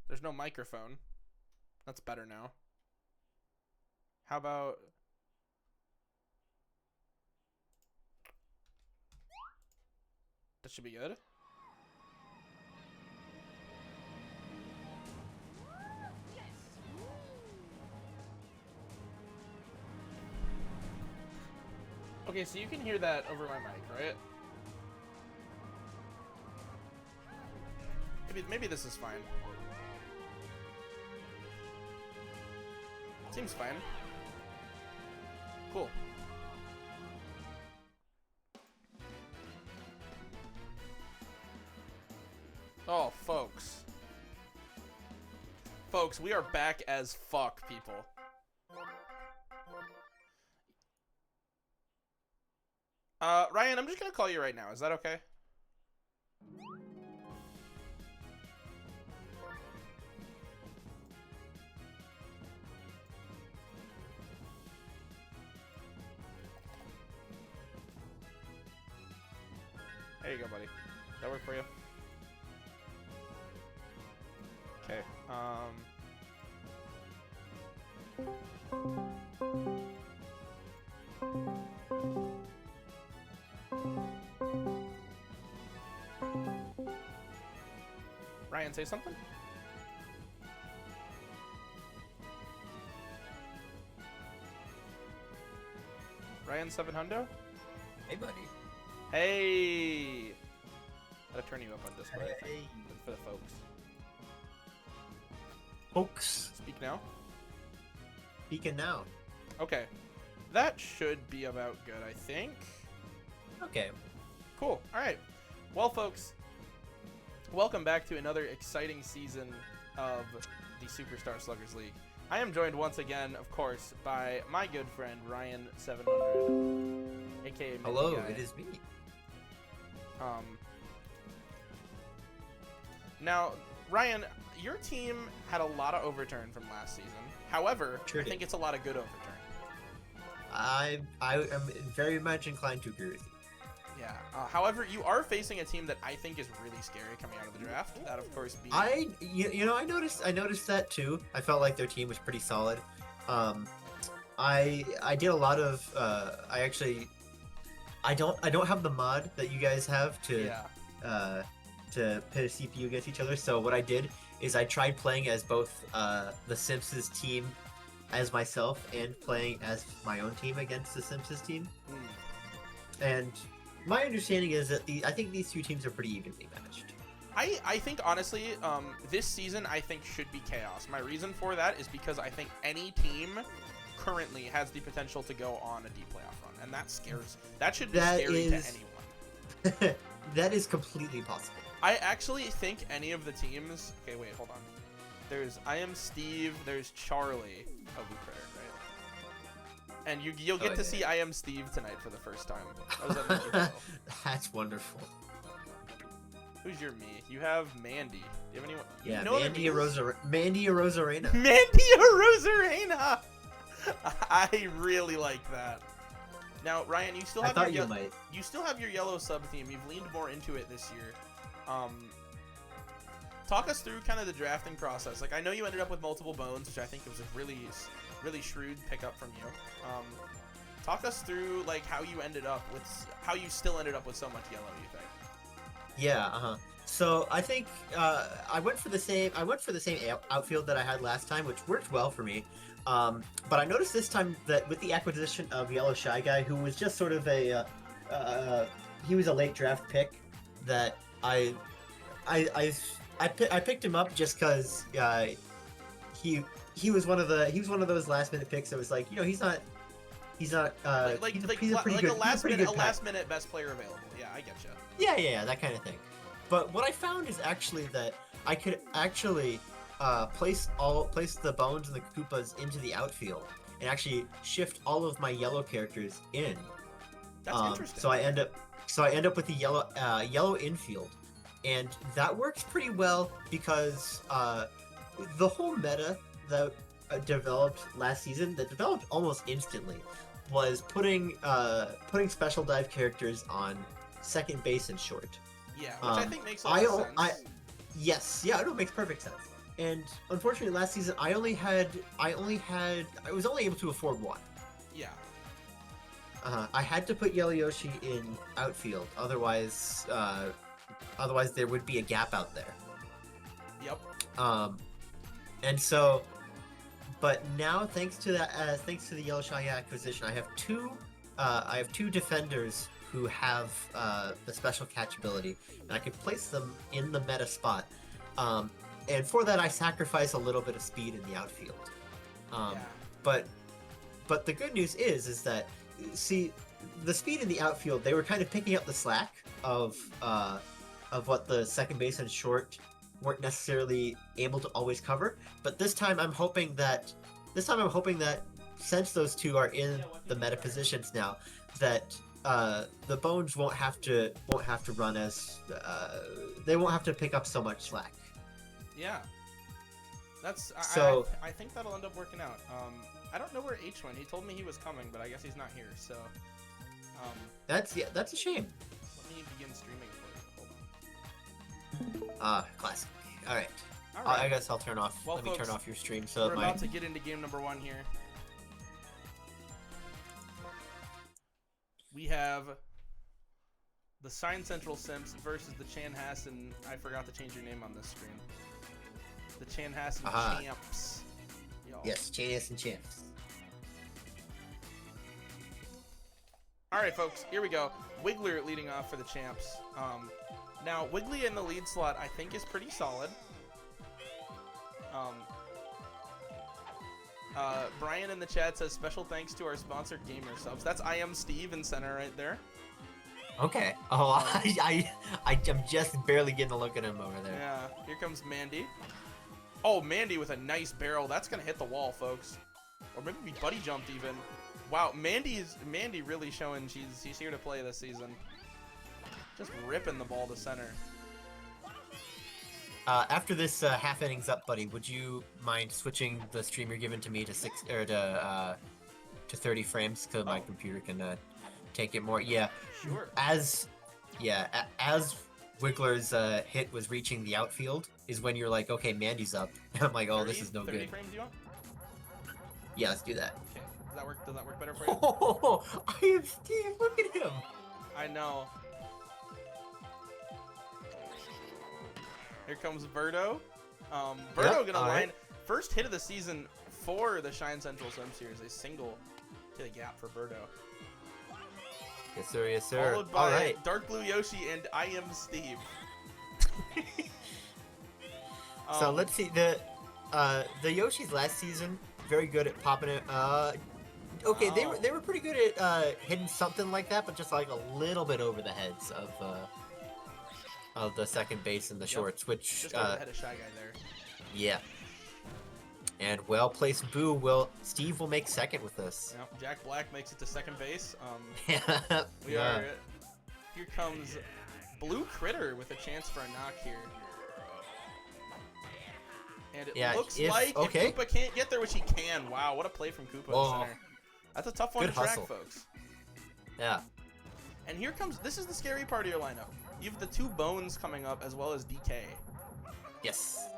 There's no microphone. That's better now. How about... That should be good. Okay, so you can hear that over my mic, right? Maybe this is fine. Seems fine. Cool. Oh, folks. Folks, we are back as fuck, people. Ryan, I'm just gonna call you right now. Is that okay? There you go, buddy. That work for you? Okay. Ryan, say something? Ryan 700? Hey, buddy. Hey! Gotta turn you up on Discord, I think, for the folks. Folks. Speak now? Speaking now. Okay. That should be about good, I think. Okay. Cool. Alright. Well, folks, welcome back to another exciting season of the Superstar Sluggers League. I am joined once again, of course, by my good friend, Ryan 700, aka Hello, Guy. it is me. Now, Ryan, your team had a lot of overturn from last season. However, Sure I think did. it's a lot of good overturn. I am very much inclined to agree with you. Yeah. However, you are facing a team that I think is really scary coming out of the draft. That, of course, being... I noticed that too. I felt like their team was pretty solid. I did a lot of I don't have the mod that you guys have to pit a CPU against each other. So what I did is I tried playing as both the Simpsons team as myself and playing as my own team against the Simpsons team. And my understanding is that I think these two teams are pretty evenly matched. I think, honestly, this season, I think, should be chaos. My reason for that is because I think any team currently has the potential to go on a deep playoff run, and that should be scary to anyone. That is completely possible. I actually think any of the teams... Okay, wait, hold on. There's I Am Steve, there's Charlie. Oh, Blue Prayer, right? And you'll get to see I Am Steve tonight for the first time. That was at another That's wonderful. Who's your me? You have Mandy. Do you have anyone? Yeah, you know Mandy Rosarena. Mandy Rosarena! I really like that. Now, Ryan, you still have you still have your yellow sub theme. You've leaned more into it this year. Talk us through kind of the drafting process. Like, I know you ended up with multiple bones, which I think was a really shrewd pickup from you. Talk us through like how you still ended up with so much yellow, you think? Yeah, So I think I went for the same outfield that I had last time, which worked well for me. But I noticed this time that with the acquisition of Yellow Shy Guy, who was just sort of he was a late draft pick, that I picked him up just because he was one of those last minute picks that was like, he's a last minute best player available. Yeah, I getcha. Yeah, that kind of thing. But what I found is actually that I could actually place the Bones and the Koopas into the outfield and actually shift all of my yellow characters in. That's interesting. So I end up with the yellow infield, and that works pretty well because the whole meta that developed last season, that developed almost instantly, was putting special dive characters on second base and short. Yeah, which I think makes a lot of sense. Yes, yeah, it makes perfect sense. And unfortunately, last season I was only able to afford one. Yeah. I had to put Yellow Yoshi in outfield, otherwise there would be a gap out there. Yep. And so, but now thanks to the Yellow Shiny acquisition, I have two defenders who have the special catch ability, and I can place them in the meta spot. And for that, I sacrifice a little bit of speed in the outfield. But the good news is that, see, the speed in the outfield, they were kind of picking up the slack of what the second base and short weren't necessarily able to always cover. But this time I'm hoping that since those two are in the meta positions now, that the Bones won't have to run as they won't have to pick up so much slack. Yeah. That's so. I think that'll end up working out. I don't know where H went. He told me he was coming, but I guess he's not here. So. That's a shame. Let me begin streaming for you. Hold on. Classic. All right. I guess I'll turn off. Well, let folks, me turn off your stream so we're about to get into game number 1 here. We have the Shine Central Simps versus the Chanhassen. I forgot to change your name on this screen. The Chanhassen Champs. Y'all. Yes, Chanhassen Champs. All right, folks, here we go. Wiggler leading off for the Champs. Now, Wiggly in the lead slot, I think, is pretty solid. Brian in the chat says, special thanks to our sponsor, Gamer Subs. That's I Am Steve in center right there. Okay. Oh, I'm just barely getting a look at him over there. Yeah, here comes Mandy. Oh, Mandy with a nice barrel. That's going to hit the wall, folks. Or maybe we buddy jumped even. Wow, Mandy really showing she's here to play this season. Just ripping the ball to center. After this half innings up, buddy, would you mind switching the stream you're giving to me to 30 frames so my computer can take it more? Yeah. Sure. As Wiggler's hit was reaching the outfield is when you're like, okay, Mandy's up. And I'm like, oh, 30, this is no 30 good. frames you want? Yeah, let's do that. Okay. Does that work better for you? Oh, I am Steve. Look at him. I know. Here comes Birdo. Birdo gonna line first hit of the season for the Shine Central Sim Series. A single to the gap for Birdo. Yes, sir. Yes, sir. Followed by Dark Blue Yoshi and I Am Steve. So let's see the Yoshis last season. Very good at popping it. Okay, they were pretty good at hitting something like that, but just like a little bit over the heads of the second base and the shorts, which just over the head of Shy Guy there. Yeah. And well-placed Steve will make second with this. Yep, Jack Black makes it to second base. Yeah. Here comes Blue Critter with a chance for a knock here. And it looks like if Koopa can't get there, which he can. Wow, what a play from Koopa in center. That's a tough one to track, folks. Yeah. And here comes, this is the scary part of your lineup. You have the two Bones coming up as well as DK. Yes.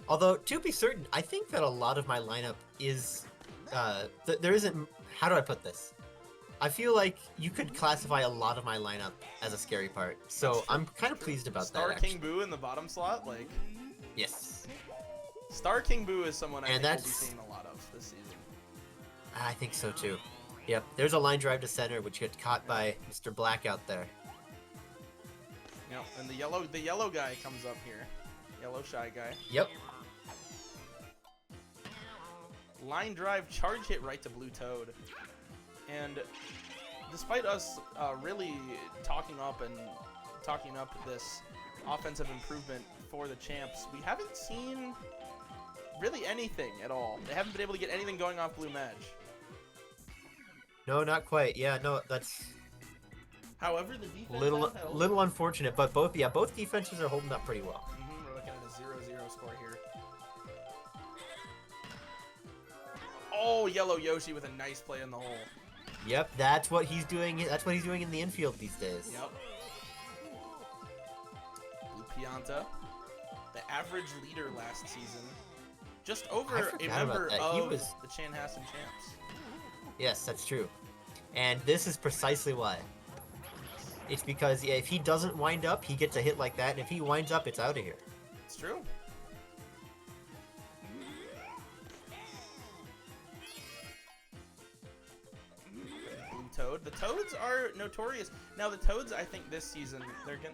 Although, to be certain, I think that a lot of my lineup is, there isn't, how do I put this? I feel like you could classify a lot of my lineup as a scary part. So I'm kind of pleased about Star that, King Boo in the bottom slot, like... Yes. Star King Boo is someone I think we'll be seeing a lot of this season. I think so too. Yep, there's a line drive to center, which gets caught by Mr. Black out there. Yep, and the yellow guy comes up here. Yellow Shy Guy. Yep. Line drive, charge hit right to Blue Toad. And despite us really talking up this offensive improvement for the Champs, we haven't seen really anything at all. They haven't been able to get anything going off Blue Mage. No, not quite. Yeah, no, that's... However, the defense little unfortunate, but both defenses are holding up pretty well. We're looking at a 0-0 score here. Oh, Yellow Yoshi with a nice play in the hole. Yep, that's what he's doing. That's what he's doing in the infield these days. Yep. Blue Pianta. the average leader last season. Just over a member of the Chanhassen Champs. Yes, that's true. And this is precisely why. It's because if he doesn't wind up, he gets a hit like that, and if he winds up, it's out of here. It's true. Blue Toad. The Toads are notorious. Now the Toads, I think this season,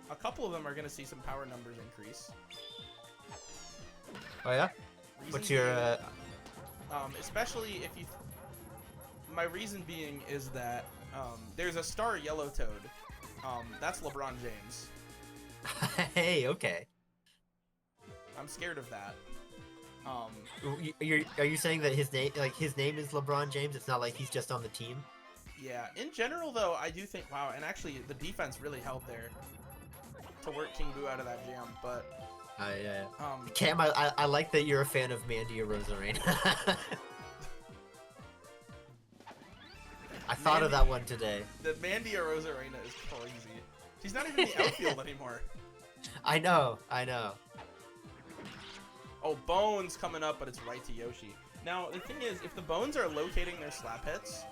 a couple of them are gonna see some power numbers increase. Oh yeah. What's your? Especially if you. My reason being is that there's a star yellow Toad. That's LeBron James. Hey, okay. I'm scared of that. Are you saying that his name is LeBron James? It's not like he's just on the team. Yeah. In general, though, I do think and actually the defense really helped there to work King Boo out of that jam. But Cam, I like that you're a fan of Mandy Rosarena. I thought of that one today. The Mandy Rosarena is crazy. She's not even in the outfield anymore. I know. Oh, Bones coming up, but it's right to Yoshi. Now, the thing is, if the Bones are locating their slap hits,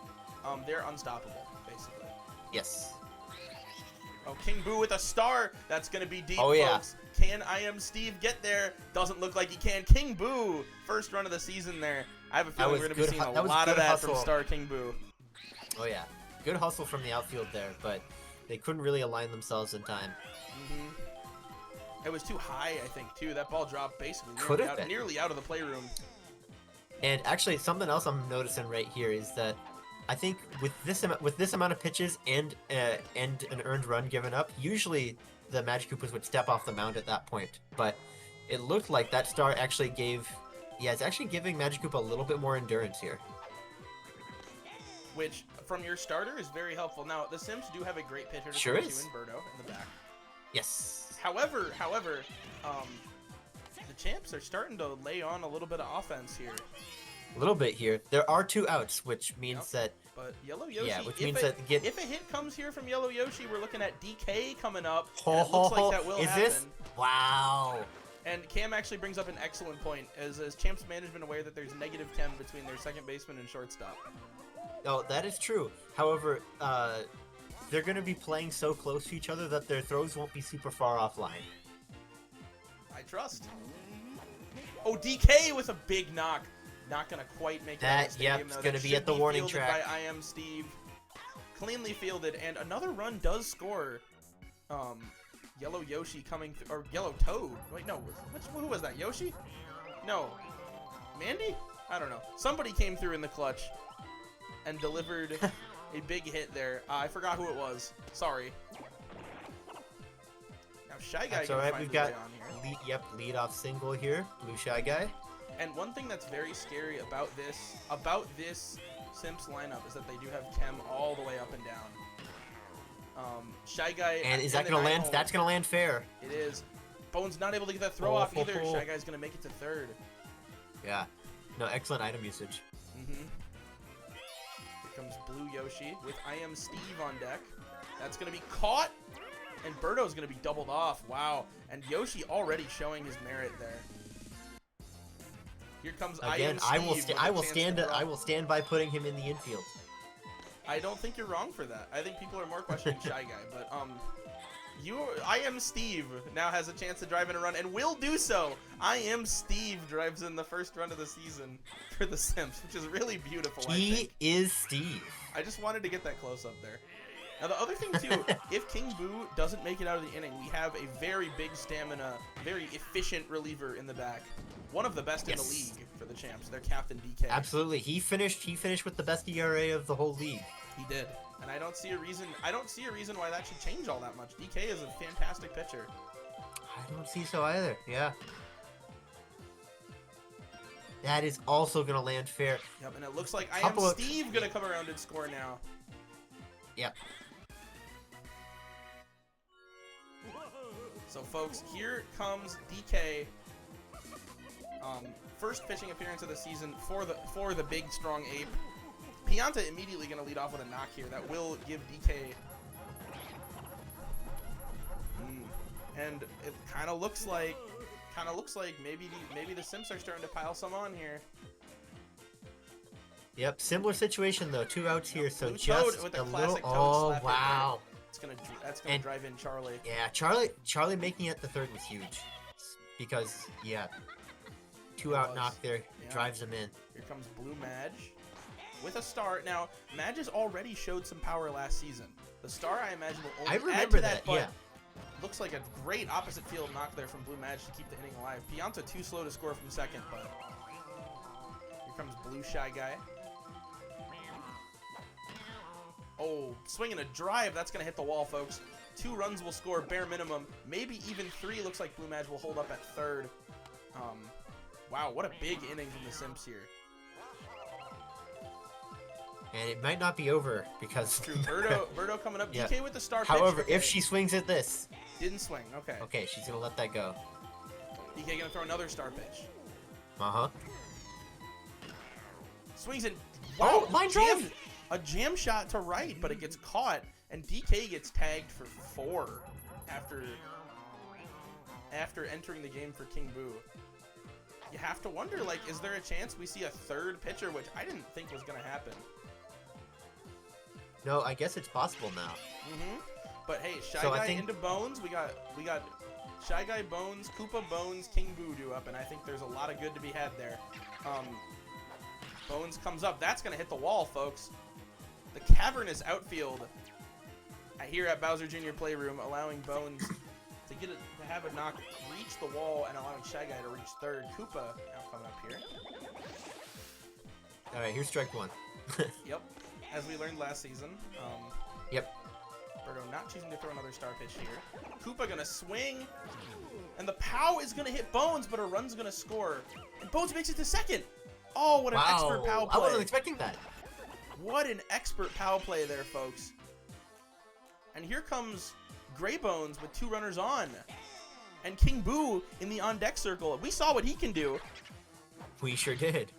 they're unstoppable, basically. Yes. Oh, King Boo with a star. That's going to be deep, folks. Can I Am Steve get there? Doesn't look like he can. King Boo, first run of the season there. I have a feeling we're going to be seeing a lot of that from Star King Boo. Oh, yeah. Good hustle from the outfield there, but they couldn't really align themselves in time. It was too high, I think, too. That ball dropped basically nearly out of the playroom. And actually, something else I'm noticing right here is that I think with this amount of pitches and an earned run given up, usually the Magic Koopas would step off the mound at that point. But it looked like that star actually it's actually giving Magic Koopa a little bit more endurance here. Which, from your starter, is very helpful. Now, the Sims do have a great pitcher to sure throw is. to in Birdo in the back. Yes. However, the Champs are starting to lay on a little bit of offense here. A little bit here. There are 2 outs, which means that... But Yellow Yoshi, if a hit comes here from Yellow Yoshi, we're looking at DK coming up. And it looks like that will happen. This? Wow. And Cam actually brings up an excellent point. Is Champs management aware that there's -10 between their second baseman and shortstop? Oh, that is true. However, they're going to be playing so close to each other that their throws won't be super far offline. I trust. Oh, DK with a big knock. Not going to quite make that. Yep, it's going to be at the warning track. By I Am Steve. Cleanly fielded, and another run does score. Yellow Yoshi coming through, or Yellow Toad. Wait, no, who was that? Yoshi? No. Mandy? I don't know. Somebody came through in the clutch and delivered a big hit there. I forgot who it was. Sorry. Now Shy Guy. That's all right. We've got lead off single here. Blue Shy Guy. And one thing that's very scary about this Simps lineup is that they do have Chem all the way up and down. Shy Guy. And is that gonna land? That's gonna land fair. It is. Bones not able to get that throw off either. Shy Guy's gonna make it to third. Yeah. No, excellent item usage. Comes Blue Yoshi with I Am Steve on deck. That's going to be caught, and Birdo's going to be doubled off. Wow. And Yoshi already showing his merit there. Here comes again. I Am Steve. I will stand by putting him in the infield. I don't think you're wrong for that. I think people are more questioning Shy Guy, but I Am Steve now has a chance to drive in a run and will do so. I Am Steve drives in the first run of the season for the Sims, which is really beautiful. He is Steve. I just wanted to get that close up there. Now the other thing too, if King Boo doesn't make it out of the inning, we have a very big stamina, very efficient reliever in the back. One of the best in the league for the Champs. Their captain DK. Absolutely, he finished with the best ERA of the whole league. He did. And I don't see a reason why that should change all that much. DK is a fantastic pitcher. I don't see so either. Yeah. That is also going to land fair. Yep, and it looks like I Am Steve going to come around and score now. Yep. So, folks, here comes DK. First pitching appearance of the season for the big, strong ape. Pianta immediately going to lead off with a knock here. That will give DK... And it kind of looks like kind of looks like maybe the Simps are starting to pile some on here. Yep, similar situation though. 2 outs here, so Blue just Toad with a a little. classic Toad Oh slap in wow! That's gonna drive in Charlie. Yeah, Charlie making it the third was huge, because yeah, 2 out knock there drives him in. Here comes Blue Madge with a star. Now Madge has already showed some power last season. The star I imagine will only add to that, but looks like a great opposite field knock there from Blue Madge to keep the inning alive. Pianta too slow to score from second, but here comes Blue Shy Guy. Oh, swinging a drive. That's going to hit the wall, folks. 2 runs will score, bare minimum. Maybe even 3. Looks like Blue Madge will hold up at third. Wow, what a big inning from the Simps here. And it might not be over because... True. Birdo coming up. Yeah. DK with the star pitch. However, okay. if she swings at this... Didn't swing. Okay. Okay, she's going to let that go. DK going to throw another star pitch. Uh-huh. Swings in. Wow, line drive! A jam shot to right, but it gets caught, and DK gets tagged for 4 after entering the game for King Boo. You have to wonder, like, is there a chance we see a third pitcher, which I didn't think was going to happen. No, I guess it's possible now. Mm-hmm. But hey, Shy Guy into Bones. We got Shy Guy Bones, Koopa Bones, King Boo do up, and I think there's a lot of good to be had there. Bones comes up. That's going to hit the wall, folks. The cavernous outfield here at Bowser Jr. Playroom, allowing Bones to have a knock reach the wall and allowing Shy Guy to reach third. Koopa now coming up here. All right, here's strike 1. Yep, as we learned last season. Yep. Birdo not choosing to throw another star pitch here. Koopa gonna swing, and the POW is gonna hit Bones, but a run's gonna score, and Bones makes it to second. Oh, what an expert POW play! I wasn't expecting that. What an expert POW play there, folks. And here comes Gray Bones with 2 runners on. And King Boo in the on-deck circle. We saw what he can do. We sure did.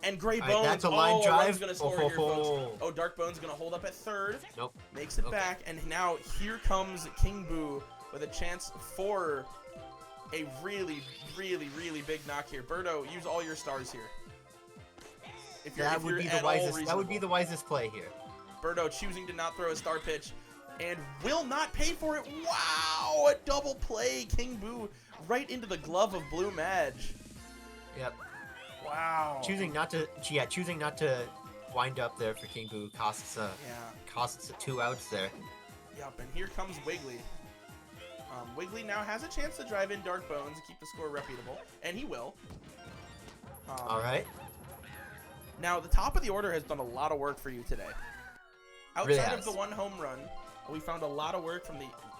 And Gray Bones, that's a line drive. Run's gonna score here, folks. Oh, Dark Bones gonna hold up at third. Nope. Makes it back, and now here comes King Boo with a chance for a really, really, really big knock here. Birdo, use all your stars here. That would be the wisest play here. Birdo choosing to not throw a star pitch and will not pay for it. Wow, a double play. King Boo right into the glove of Blue Madge. Yep. Wow. Choosing not to wind up there for King Boo costs 2 outs there. Yep, and here comes Wiggly. Wiggly now has a chance to drive in Dark Bones and keep the score reputable, and he will. All right. Now, the top of the order has done a lot of work for you today. Outside of the 1 home run, we found a lot of work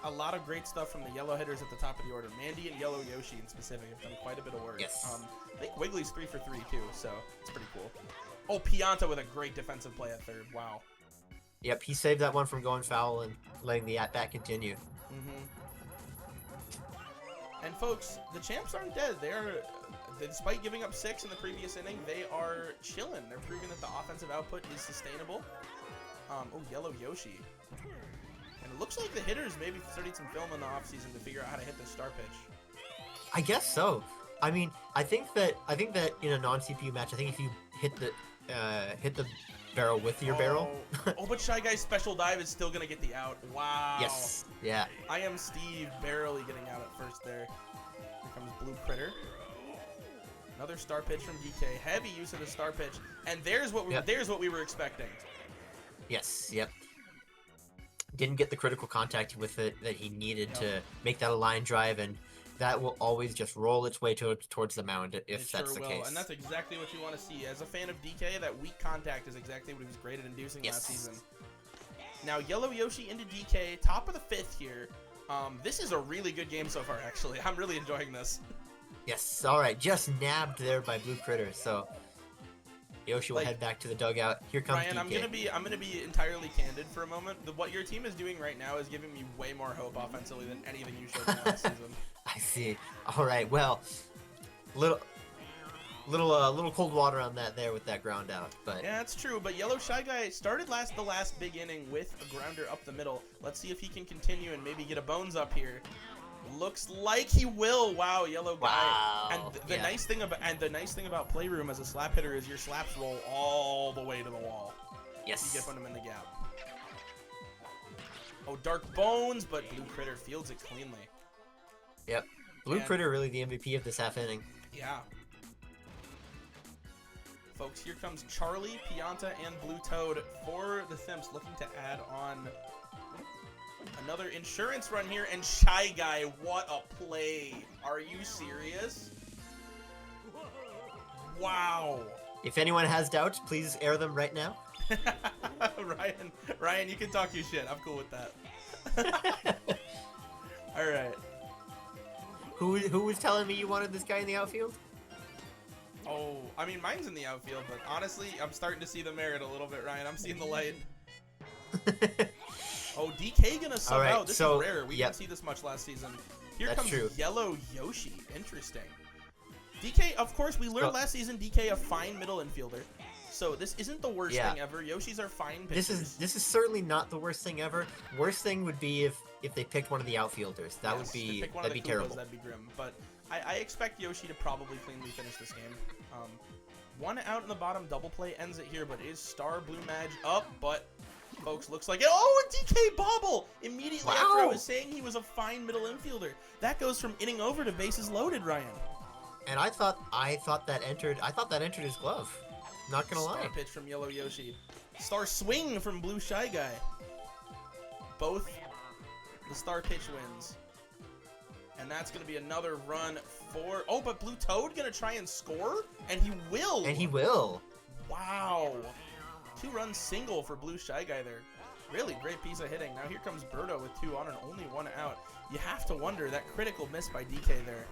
a lot of great stuff from the yellow hitters at the top of the order. Mandy and Yellow Yoshi in specific have done quite a bit of work. Yes. I think Wiggly's 3 for 3 too, so it's pretty cool. Oh, Pianta with a great defensive play at third. Wow. Yep, he saved that one from going foul and letting the at-bat continue. Mm-hmm. And folks, the champs aren't dead. Despite giving up 6 in the previous inning, they are chilling. They're proving that the offensive output is sustainable. Oh, Yellow Yoshi. And it looks like the hitters maybe studied some film in the offseason to figure out how to hit the star pitch. I guess so. I mean, I think that in a non-CPU match, I think if you hit the barrel with your barrel. Oh, but Shy Guy's special dive is still gonna get the out. Wow. Yes. Yeah. I Am Steve barely getting out at first there. Here comes Blue Critter. Another star pitch from DK. Heavy use of the star pitch, and there's what we were expecting. Yes. Yep. Didn't get the critical contact with it that he needed to make that a line drive, and that will always just roll its way towards the mound if that's the case. And that's exactly what you want to see. As a fan of DK, that weak contact is exactly what he was great at inducing last season. Now, Yellow Yoshi into DK, top of the 5th here. This is a really good game so far, actually. I'm really enjoying this. Yes, all right. Just nabbed there by Blue Critter, so Yoshi will head back to the dugout. Here comes Ryan, DK. I'm gonna be entirely candid for a moment. What your team is doing right now is giving me way more hope offensively than anything you showed me last season. I see. All right. Well, little cold water on that there with that ground out, but yeah, that's true. But Yellow Shy Guy started the last big inning with a grounder up the middle. Let's see if he can continue and maybe get a Bones up here. Looks like he will. Wow, yellow guy. Wow. And the nice thing about Playroom as a slap hitter is your slaps roll all the way to the wall. Yes. You get them in the gap. Oh, Dark Bones, but Blue Critter fields it cleanly. Yep. Blue Critter really the MVP of this half inning. Yeah. Folks, here comes Charlie, Pianta, and Blue Toad for the Thimps, looking to add on another insurance run here. And Shy Guy, what a play. Are you serious? Wow. If anyone has doubts, please air them right now. Ryan, you can talk your shit. I'm cool with that. All right. Who was telling me you wanted this guy in the outfield? Oh, I mean, mine's in the outfield, but honestly, I'm starting to see the merit a little bit, Ryan. I'm seeing the light. Oh, DK gonna sub out. This is rare. We didn't see this much last season. Here comes Yellow Yoshi. Interesting. DK, of course, we learned last season DK a fine middle infielder. So this isn't the worst thing ever. Yoshis are fine pitchers. This is certainly not the worst thing ever. Worst thing would be if they picked one of the outfielders. That'd be terrible. That'd be grim. But I expect Yoshi to probably cleanly finish this game. One out in the bottom double play ends it here, but is Star Blue Mage up? But folks, looks like it. Oh, a DK bobble immediately after I was saying he was a fine middle infielder. That goes from inning over to bases loaded, Ryan. And I thought that entered his glove. Not gonna lie. Star pitch from Yellow Yoshi. Star swing from Blue Shy Guy. Both the star pitch wins. And that's gonna be another run for... Oh, but Blue Toad gonna try and score? And he will! And he will! Wow. 2-run single for Blue Shy Guy there. Really great piece of hitting. Now here comes Birdo with 2 on and only 1 out. You have to wonder, that critical miss by DK there.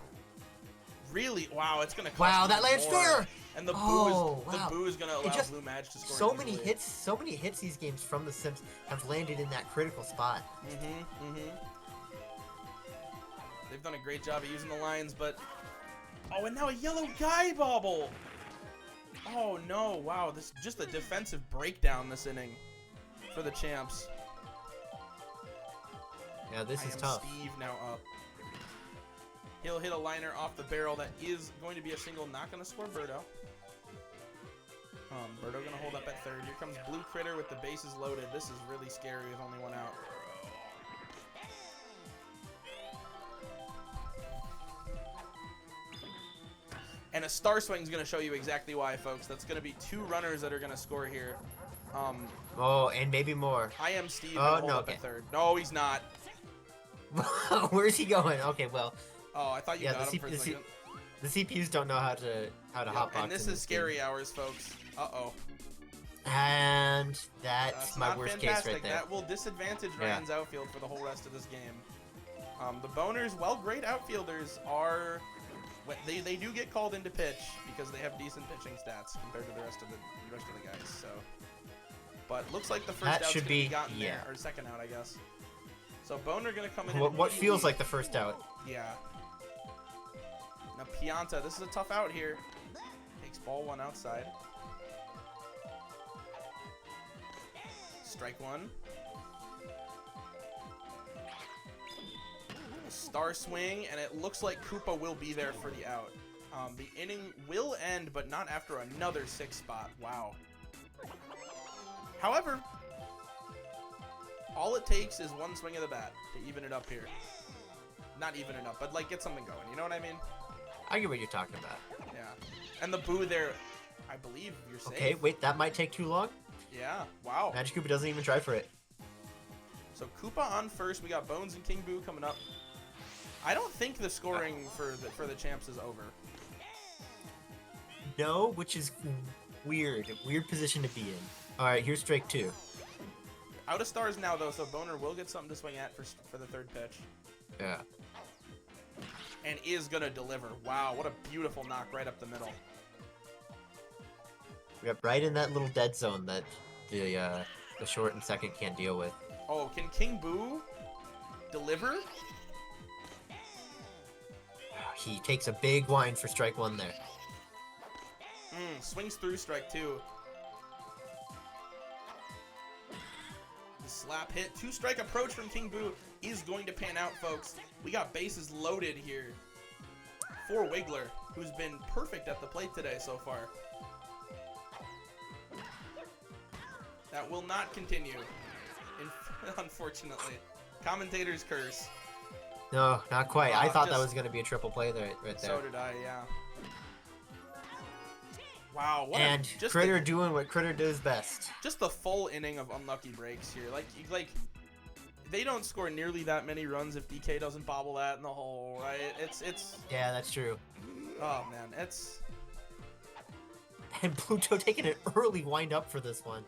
Really? Wow, it's gonna cost that lands fair! And the boo is gonna allow Blue Mage to score. So many hits these games from the Sims have landed in that critical spot. They've done a great job of using the lines, but oh, and now a yellow guy bobble. Oh no! Wow, this is just a defensive breakdown this inning for the champs. Yeah, this is tough. Steve now up. He'll hit a liner off the barrel that is going to be a single, not going to score Birdo. Birdo going to hold up at third. Here comes Blue Critter with the bases loaded. This is really scary with only 1 out. And a star swing is going to show you exactly why, folks. That's going to be 2 runners that are going to score here. And maybe more. I am Steve. Hold up at third. No, he's not. Where's he going? Okay, well. Oh, I thought you got him for a second. The CPUs don't know how to hotbox. And this is scary hours, folks. Uh-oh. And that's my worst case right there. That will disadvantage Ryan's outfield for the whole rest of this game. The Boners, well, great outfielders are... They do get called into pitch because they have decent pitching stats compared to the rest of the guys. So, but looks like the first out's gonna be gotten there, or second out, I guess. So Boner gonna come in. What feels like the first out? Yeah. Now Pianta, this is a tough out here. Takes ball 1 outside. Strike 1. Star swing, and it looks like Koopa will be there for the out. The inning will end, but not after another 6 spot. Wow. However, all it takes is 1 swing of the bat to even it up here. Not even it up, but like get something going. You know what I mean? I get what you're talking about. Yeah. And the boo there, I believe you're safe. Okay, wait, that might take too long. Yeah. Wow. Magic Koopa doesn't even try for it. So Koopa on first. We got Bones and King Boo coming up. I don't think the scoring for the champs is over. No, which is weird. Weird position to be in. All right, here's strike 2. Out of stars now, though, so Boner will get something to swing at for the third pitch. Yeah. And is going to deliver. Wow, what a beautiful knock right up the middle. Yep, right in that little dead zone that the short and second can't deal with. Oh, can King Boo deliver? He takes a big wind for strike 1 there. Swings through strike 2. The slap hit. 2-strike approach from King Boo. is going to pan out, folks. We got bases loaded here for Wiggler, who's been perfect at the plate today so far. That will not continue, unfortunately. Commentator's curse. No, not quite. I thought that was going to be a triple play right there. So did I, yeah. Wow, and Critter doing what Critter does best. Just the full inning of unlucky breaks here. Like they don't score nearly that many runs if DK doesn't bobble that in the hole, right? It's Yeah, that's true. Oh man, it's and Pluto taking an early wind up for this one.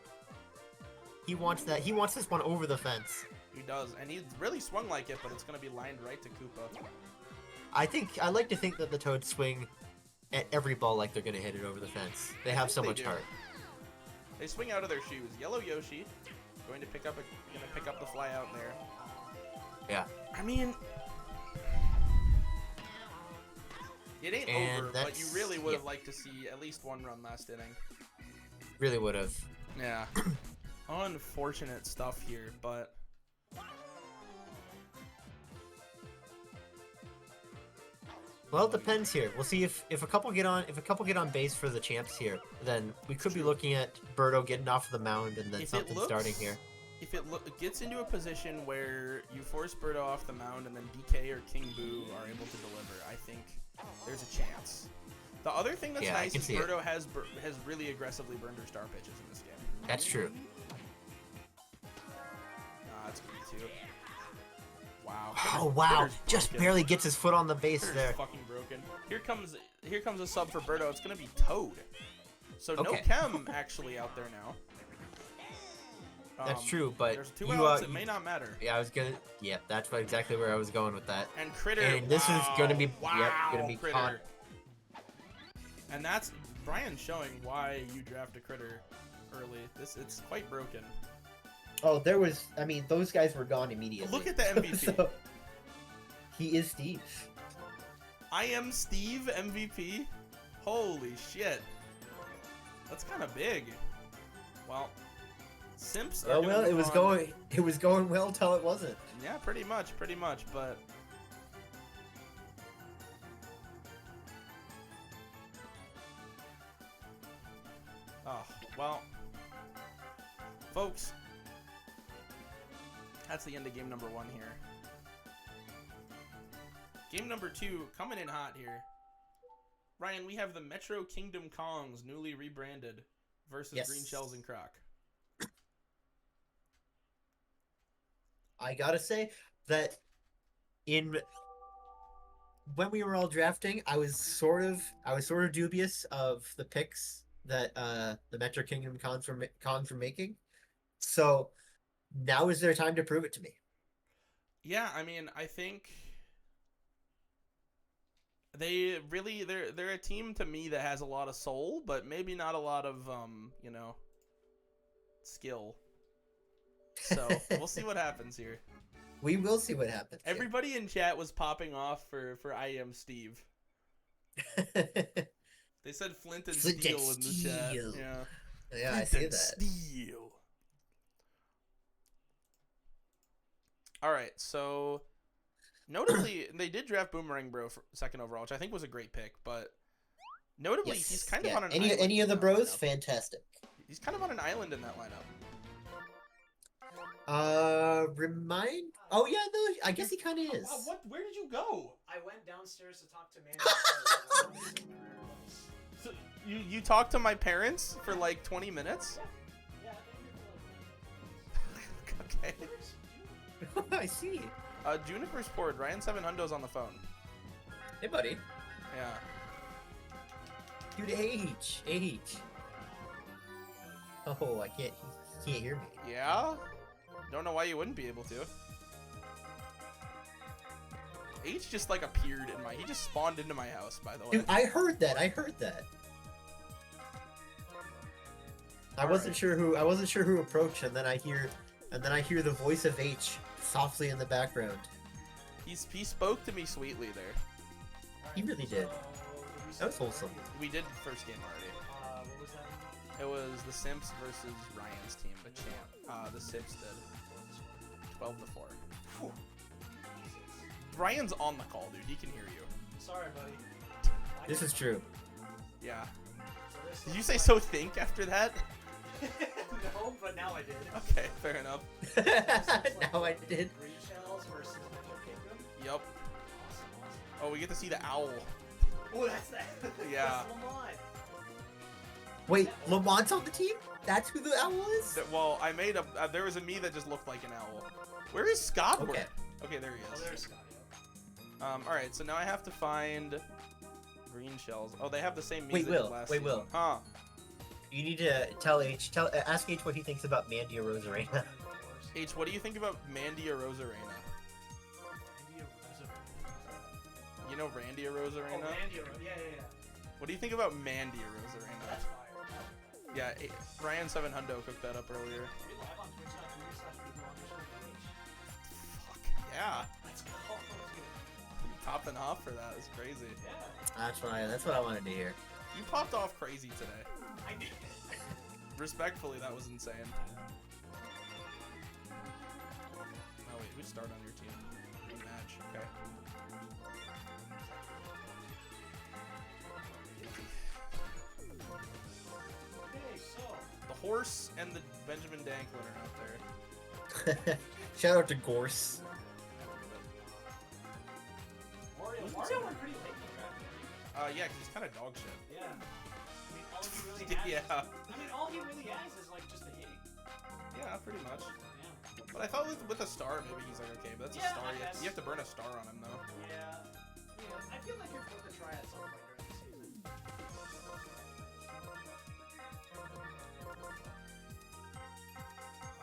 He wants that. He wants this one over the fence. He does, and he really swung like it, but it's gonna be lined right to Koopa. I like to think that the Toads swing at every ball like they're gonna hit it over the fence. They have so much heart. They swing out of their shoes. Yellow Yoshi going to pick up the fly out there. Yeah. I mean, it ain't over, but you really would have liked to see at least one run last inning. Really would have. Yeah. Unfortunate stuff here, but well, it depends here. We'll see if a couple get on base for the champs here, then we could be looking at Birdo getting off the mound and then something starting here. If it gets into a position where you force Birdo off the mound and then DK or King Boo are able to deliver, I think there's a chance. The other thing that's nice is Birdo has really aggressively burned her star pitches in this game. That's true. That's good too. Wow. Oh wow! Just barely gets his foot on the base there. Fucking broken. Here comes a sub for Birdo. It's gonna be Toad. So no Chem actually out there now. That's true, but there's 2 outs. It may not matter. Yeah, that's exactly where I was going with that. And Critter. And this is gonna be gonna be Critter. caught. And that's Brian showing why you draft a Critter early. It's quite broken. Oh, those guys were gone immediately. Look at the MVP. So, he is Steve. I am Steve MVP? Holy shit. That's kind of big. Well, Simps are well, it was going well till it wasn't. Yeah, pretty much, but oh, well, folks, that's the end of game number 1 here. Game number 2 coming in hot here. Ryan, we have the Metro Kingdom Kongs newly rebranded versus Green Shells and Croc. I gotta say that when we were all drafting, I was sort of dubious of the picks that the Metro Kingdom Kongs were making. So now is their time to prove it to me. Yeah, I mean, I think they're a team to me that has a lot of soul, but maybe not a lot of skill. So we'll see what happens here. We will see what happens. Everybody in chat was popping off for I am Steve. They said Flint and Steel in the chat. Yeah, I see that. Steel. All right, so notably, they did draft Boomerang Bro for second overall, which I think was a great pick. But notably, he's kind of on an island. Any of the bros, fantastic. He's kind of on an island in that lineup. Oh yeah, no, I guess he kind of is. Where did you go? I went downstairs to talk to Mandy. So you talked to my parents for like 20 minutes? Yeah, I've been here for like Okay. I see. Juniper's poured. Ryan 7 Hundo's on the phone. Hey, buddy. Yeah. Dude, H. Oh, he can't hear me. Yeah? Don't know why you wouldn't be able to. H just like appeared in he just spawned into my house, by the way. Dude, I heard that. I wasn't sure who approached, and then I hear the voice of H softly in the background. He spoke to me sweetly there. He really did. That was wholesome. We did the first game already. what was that? It was the Simps versus Ryan's team, the champ. The Simps did 12-4. Ryan's on the call, dude. He can hear you. Sorry, buddy. This is true. Yeah. So this Did you say so think after that? no, but now I did. Okay, fair enough. Now I did. Green shells versus Magic Kingdom. Yep. Awesome, awesome. Oh, we get to see the owl. Oh, that's that. Yeah. That's Lamont. Wait, Lamont's on the team? That's who the owl is? Well, I made a. There was a me that just looked like an owl. Where is Scott? Okay. Okay, there he Oh, is. there's Scott. All right, so now I have to find green shells. Oh, they have the same Wait, music Will. as last Wait, season. Will. Huh? You need to ask H what he thinks about Mandy or Rosarena. H, what do you think about Mandy or Rosarena? You know Randy or Oh, Rosarena? Mandy, yeah. What do you think about Mandy or Rosarena? That's fire. Yeah, Ryan 7 Hundo cooked that up earlier. We live on Twitch.tv/people_H. Fuck yeah! Let's go. You popping off for that is crazy. Yeah. That's what I wanted to hear. You popped off crazy today. I did. Respectfully, that was insane. Oh wait, who's started on your team? Green Match. Okay. Okay, so. The horse and the Benjamin Danklin are out there. Shout out to Gorse. Mario went pretty late in the draft. Yeah, 'cause he's kind of dog shit. Yeah. I mean, all he really has. Yeah. I mean, all he really has is like just a hitting. Yeah, pretty much. Yeah. But I thought with a star, maybe he's like, okay, but that's Yeah, a star. I You guess. have to burn a star on him, though. Yeah. I feel like you're going to try at some point during the season.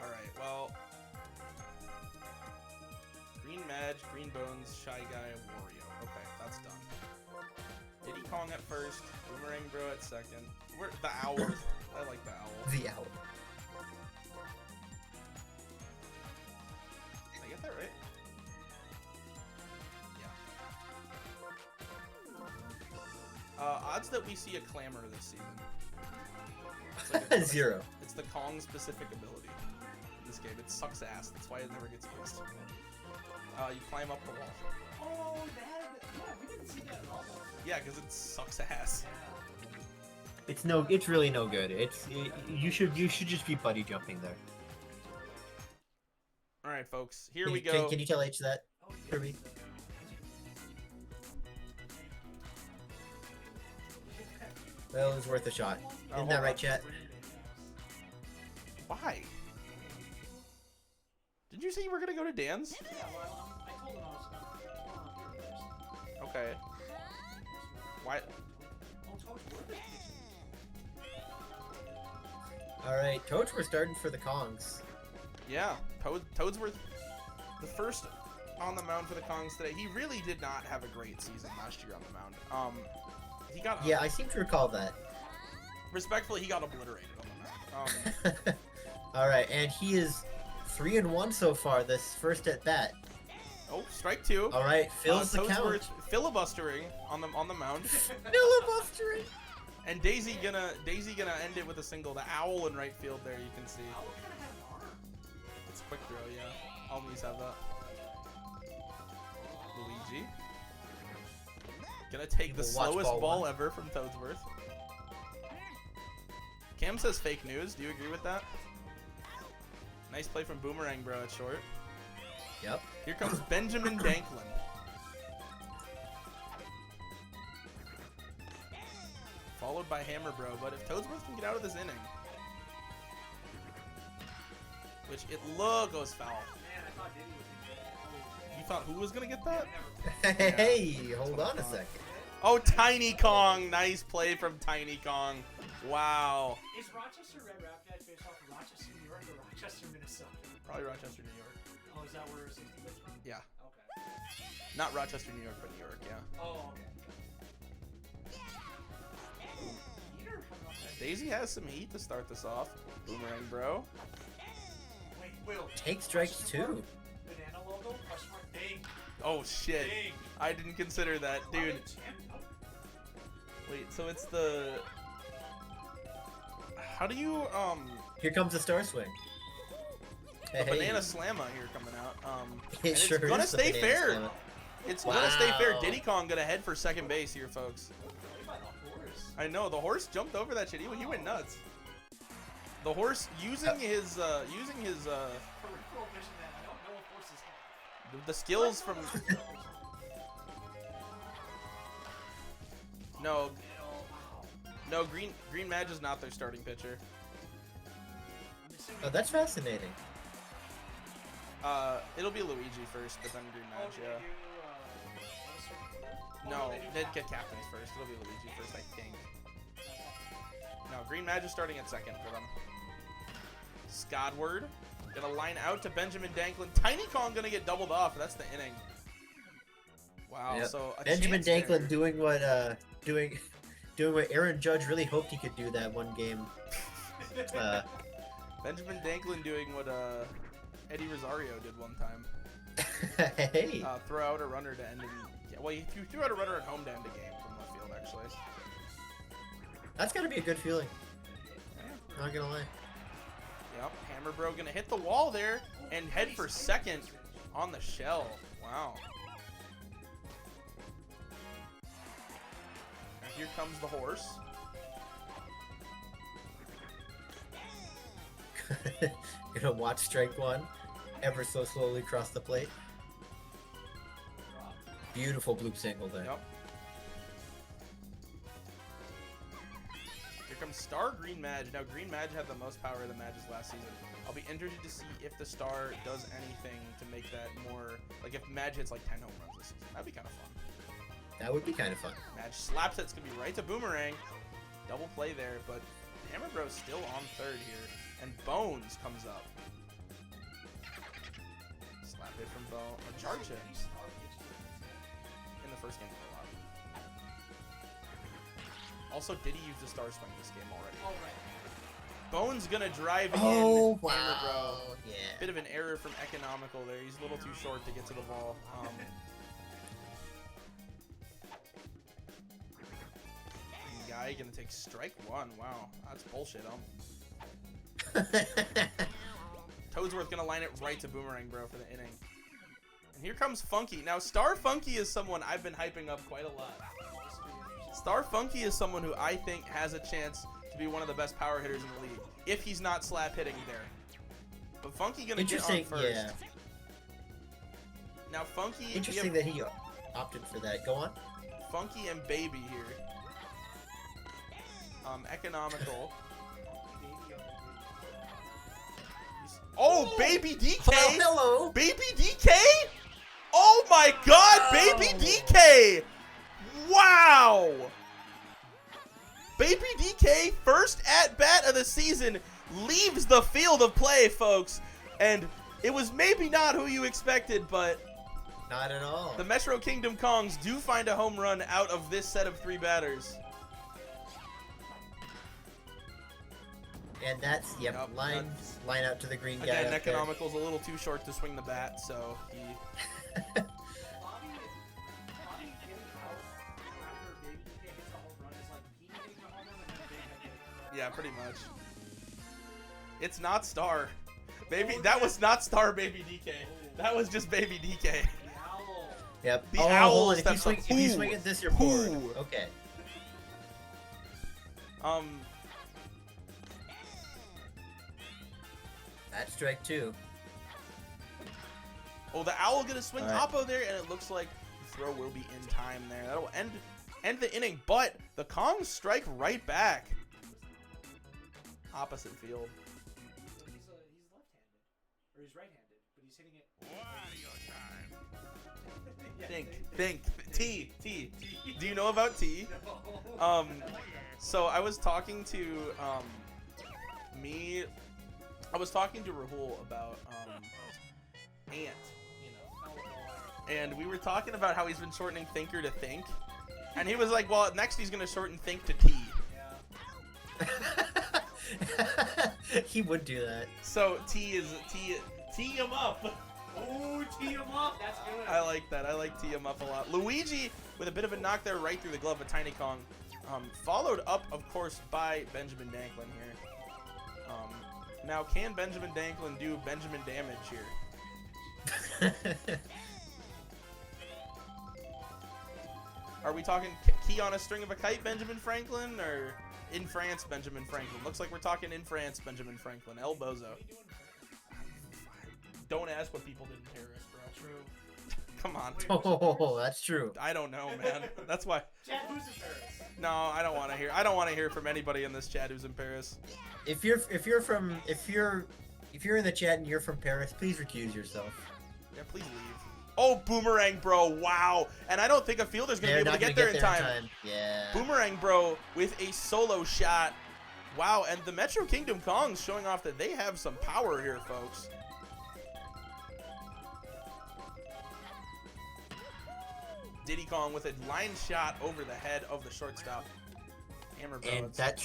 Alright, well. Green Madge, Green Bones, Shy Guy, Wario. Okay, that's done. Diddy Kong at first, Boomerang Bro at second. The owl. I like the owl. The owl. Did I get that right? Yeah. Odds that we see a Clamor this season. It's like a- 0. It's the Kong specific ability in this game. It sucks ass. That's why it never gets used. You climb up the wall. Oh, that. Yeah, we didn't see that at all. Yeah, because it sucks ass. Yeah. It's really no good. You should just be buddy jumping there. All right, folks. Here we go. Can you tell H that? Oh, yeah. Kirby? Well, it was worth a shot. Oh, Isn't that hold right, on. chat? Why? Did you say you were gonna go to Dan's? Yeah, well, I told him I was going to first. Okay. Why? Oh, Toad, what? Alright, Toads, we're starting for the Kongs. Yeah, Toadsworth, the first on the mound for the Kongs today. He really did not have a great season last year on the mound. He got Yeah, I seem to recall that. respectfully, he got obliterated on the mound. Alright, and he is 3-1 so far this first at bat. Oh, strike two. Alright, fills the count. Toadsworth filibustering on the mound, Filibustering! and Daisy gonna end it with a single. The owl in right field there, you can see. Owl kind of had an arm. It's a quick throw, yeah. All these have that. Luigi. Gonna take the We'll watch slowest ball ball one. ever from Toadsworth. Cam says fake news. Do you agree with that? Nice play from Boomerang Bro at short. Yep. Here comes Benjamin Danklin. Followed by Hammer Bro, but if Toadsworth can get out of this inning, which it goes foul. Man, I thought Diddy was You thought who was gonna get that? Hey, hold on a second. Oh, Tiny Kong! Nice play from Tiny Kong. Wow. Is Rochester Red Raptor based off of Rochester, New York, or Rochester, Minnesota? Probably Rochester, New York. Oh, is that where 60 is from? Yeah. Okay. Not Rochester, New York, but New York, yeah. Oh, okay. Peter coming up there. Daisy has some heat to start this off. Boomerang Bro. Wait, Will. Take strikes Question mark, two. Banana logo? Question mark. Dang. Oh, shit. Dang. I didn't consider that. Dude, wait, so it's the... How do you, Here comes the Star Swing. the Banana Slamma here coming out. It and sure it's gonna is the stay Banana fair. Slamma. It's gonna stay fair. Wow. Diddy Kong gonna head for second base here, folks. By the horse. I know the horse jumped over that shit. He went nuts. The horse using his Peripheral vision that I don't know if horses have. the skills from no Green Mage is not their starting pitcher. I'm assuming Oh, that's fascinating. It'll be Luigi first, but then Green Mage. they Yeah. do, a certain order? No, they do they'd captain. get captains first. It'll be Luigi first, I think. No, Green Mage is starting at second for them. Scodward gonna line out to Benjamin Danklin. Tiny Kong gonna get doubled off. That's the inning. Wow. Yep. So a Benjamin chance Danklin there. doing what doing what Aaron Judge really hoped he could do that one game. Benjamin Danklin doing what Eddie Rosario did one time. Hey. Throw out a runner to end. Well, he threw out a runner at home to end a game from left field, actually. That's gotta be a good feeling. Not gonna lie. Yep, Hammer Bro gonna hit the wall there and head for second on the shell. Wow. Now here comes the horse. Gonna watch strike one ever so slowly cross the plate. Beautiful bloop single there. Yep. Here comes Star Green Mage. Now Green Mage had the most power of the Mages last season. I'll be interested to see if the Star does anything to make that more, like if Mage hits like 10 home runs this season. That'd be kind of fun. That would be kind of fun. Mage slaps it. It's gonna be right to Boomerang. Double play there, but Hammer Bro's still on third here. And Bones comes up. Slap it from Bone. Or charge him. In the first game a lot. Also, did he use the Star Swing this game already? All right. Bones gonna drive in. Oh Hammer Bro. wow! Yeah. Bit of an error from Economical there. He's a little too short to get to the ball. Guy gonna take strike one. Wow, that's bullshit. Toadsworth gonna line it right to Boomerang Bro for the inning. And here comes Funky. Now, Star Funky is someone I've been hyping up quite a lot. Star Funky is someone who I think has a chance to be one of the best power hitters in the league, if he's not slap hitting there. But Funky gonna get on Interesting. first. Yeah. Now, Funky. we Interesting have that he opted for that. Go on. Funky and Baby here. Economical. Oh, Baby DK! Oh, hello. Baby DK? Oh my god, Baby DK! Wow! Baby DK, first at bat of the season, leaves the field of play, folks. And it was maybe not who you expected, but Not at all. the Metro Kingdom Kongs do find a home run out of this set of 3 batters. And that's Yep, line out to the green guy. Again, up there. Economical's a little too short to swing the bat, so he... Bobby getting out after Baby DK hits the home run is like he hitting the home run and then Big Head getting Yeah, pretty much. It's not Star. That was not Star Baby DK. That was just Baby DK. the owl. Yep. The oh, owl hold on. If steps up. you swing at this, you're bored. Ooh. Okay. That's strike 2. Oh, the owl gonna swing All right. Oppo there, and it looks like the throw will be in time there. That'll end the inning, but the Kongs strike right back. Opposite field. He's left-handed, or he's right-handed, but he's hitting it. Think. T. Do you know about T? No. So I was talking to I was talking to Rahul about Ant, you know, and we were talking about how he's been shortening thinker to think, and he was like, well, next he's gonna shorten think to T. He would do that. So T him up. Oh, tee him up. That's good. I like that. I like tee him up a lot. Luigi with a bit of a knock there right through the glove of Tiny Kong. Followed up, of course, by Benjamin Danklin here. Now, can Benjamin Danklin do Benjamin damage here? Are we talking key on a string of a kite, Benjamin Franklin, or in France, Benjamin Franklin? Looks like we're talking in France, Benjamin Franklin. El Bozo. Don't ask what people did in Paris, bro. True. Come on. Oh, that's true. I don't know, man. That's why. Chad, who's in Paris? No, I don't want to hear. I don't want to hear from anybody in this chat who's in Paris. If you're in the chat and you're from Paris, please recuse yourself. Yeah, please leave. Oh, Boomerang Bro, wow. And I don't think a fielder's going to be able to get there in time. Yeah. Boomerang Bro with a solo shot. Wow, and the Metro Kingdom Kongs showing off that they have some power here, folks. Diddy Kong with a line shot over the head of the shortstop. Hammer Bro. And that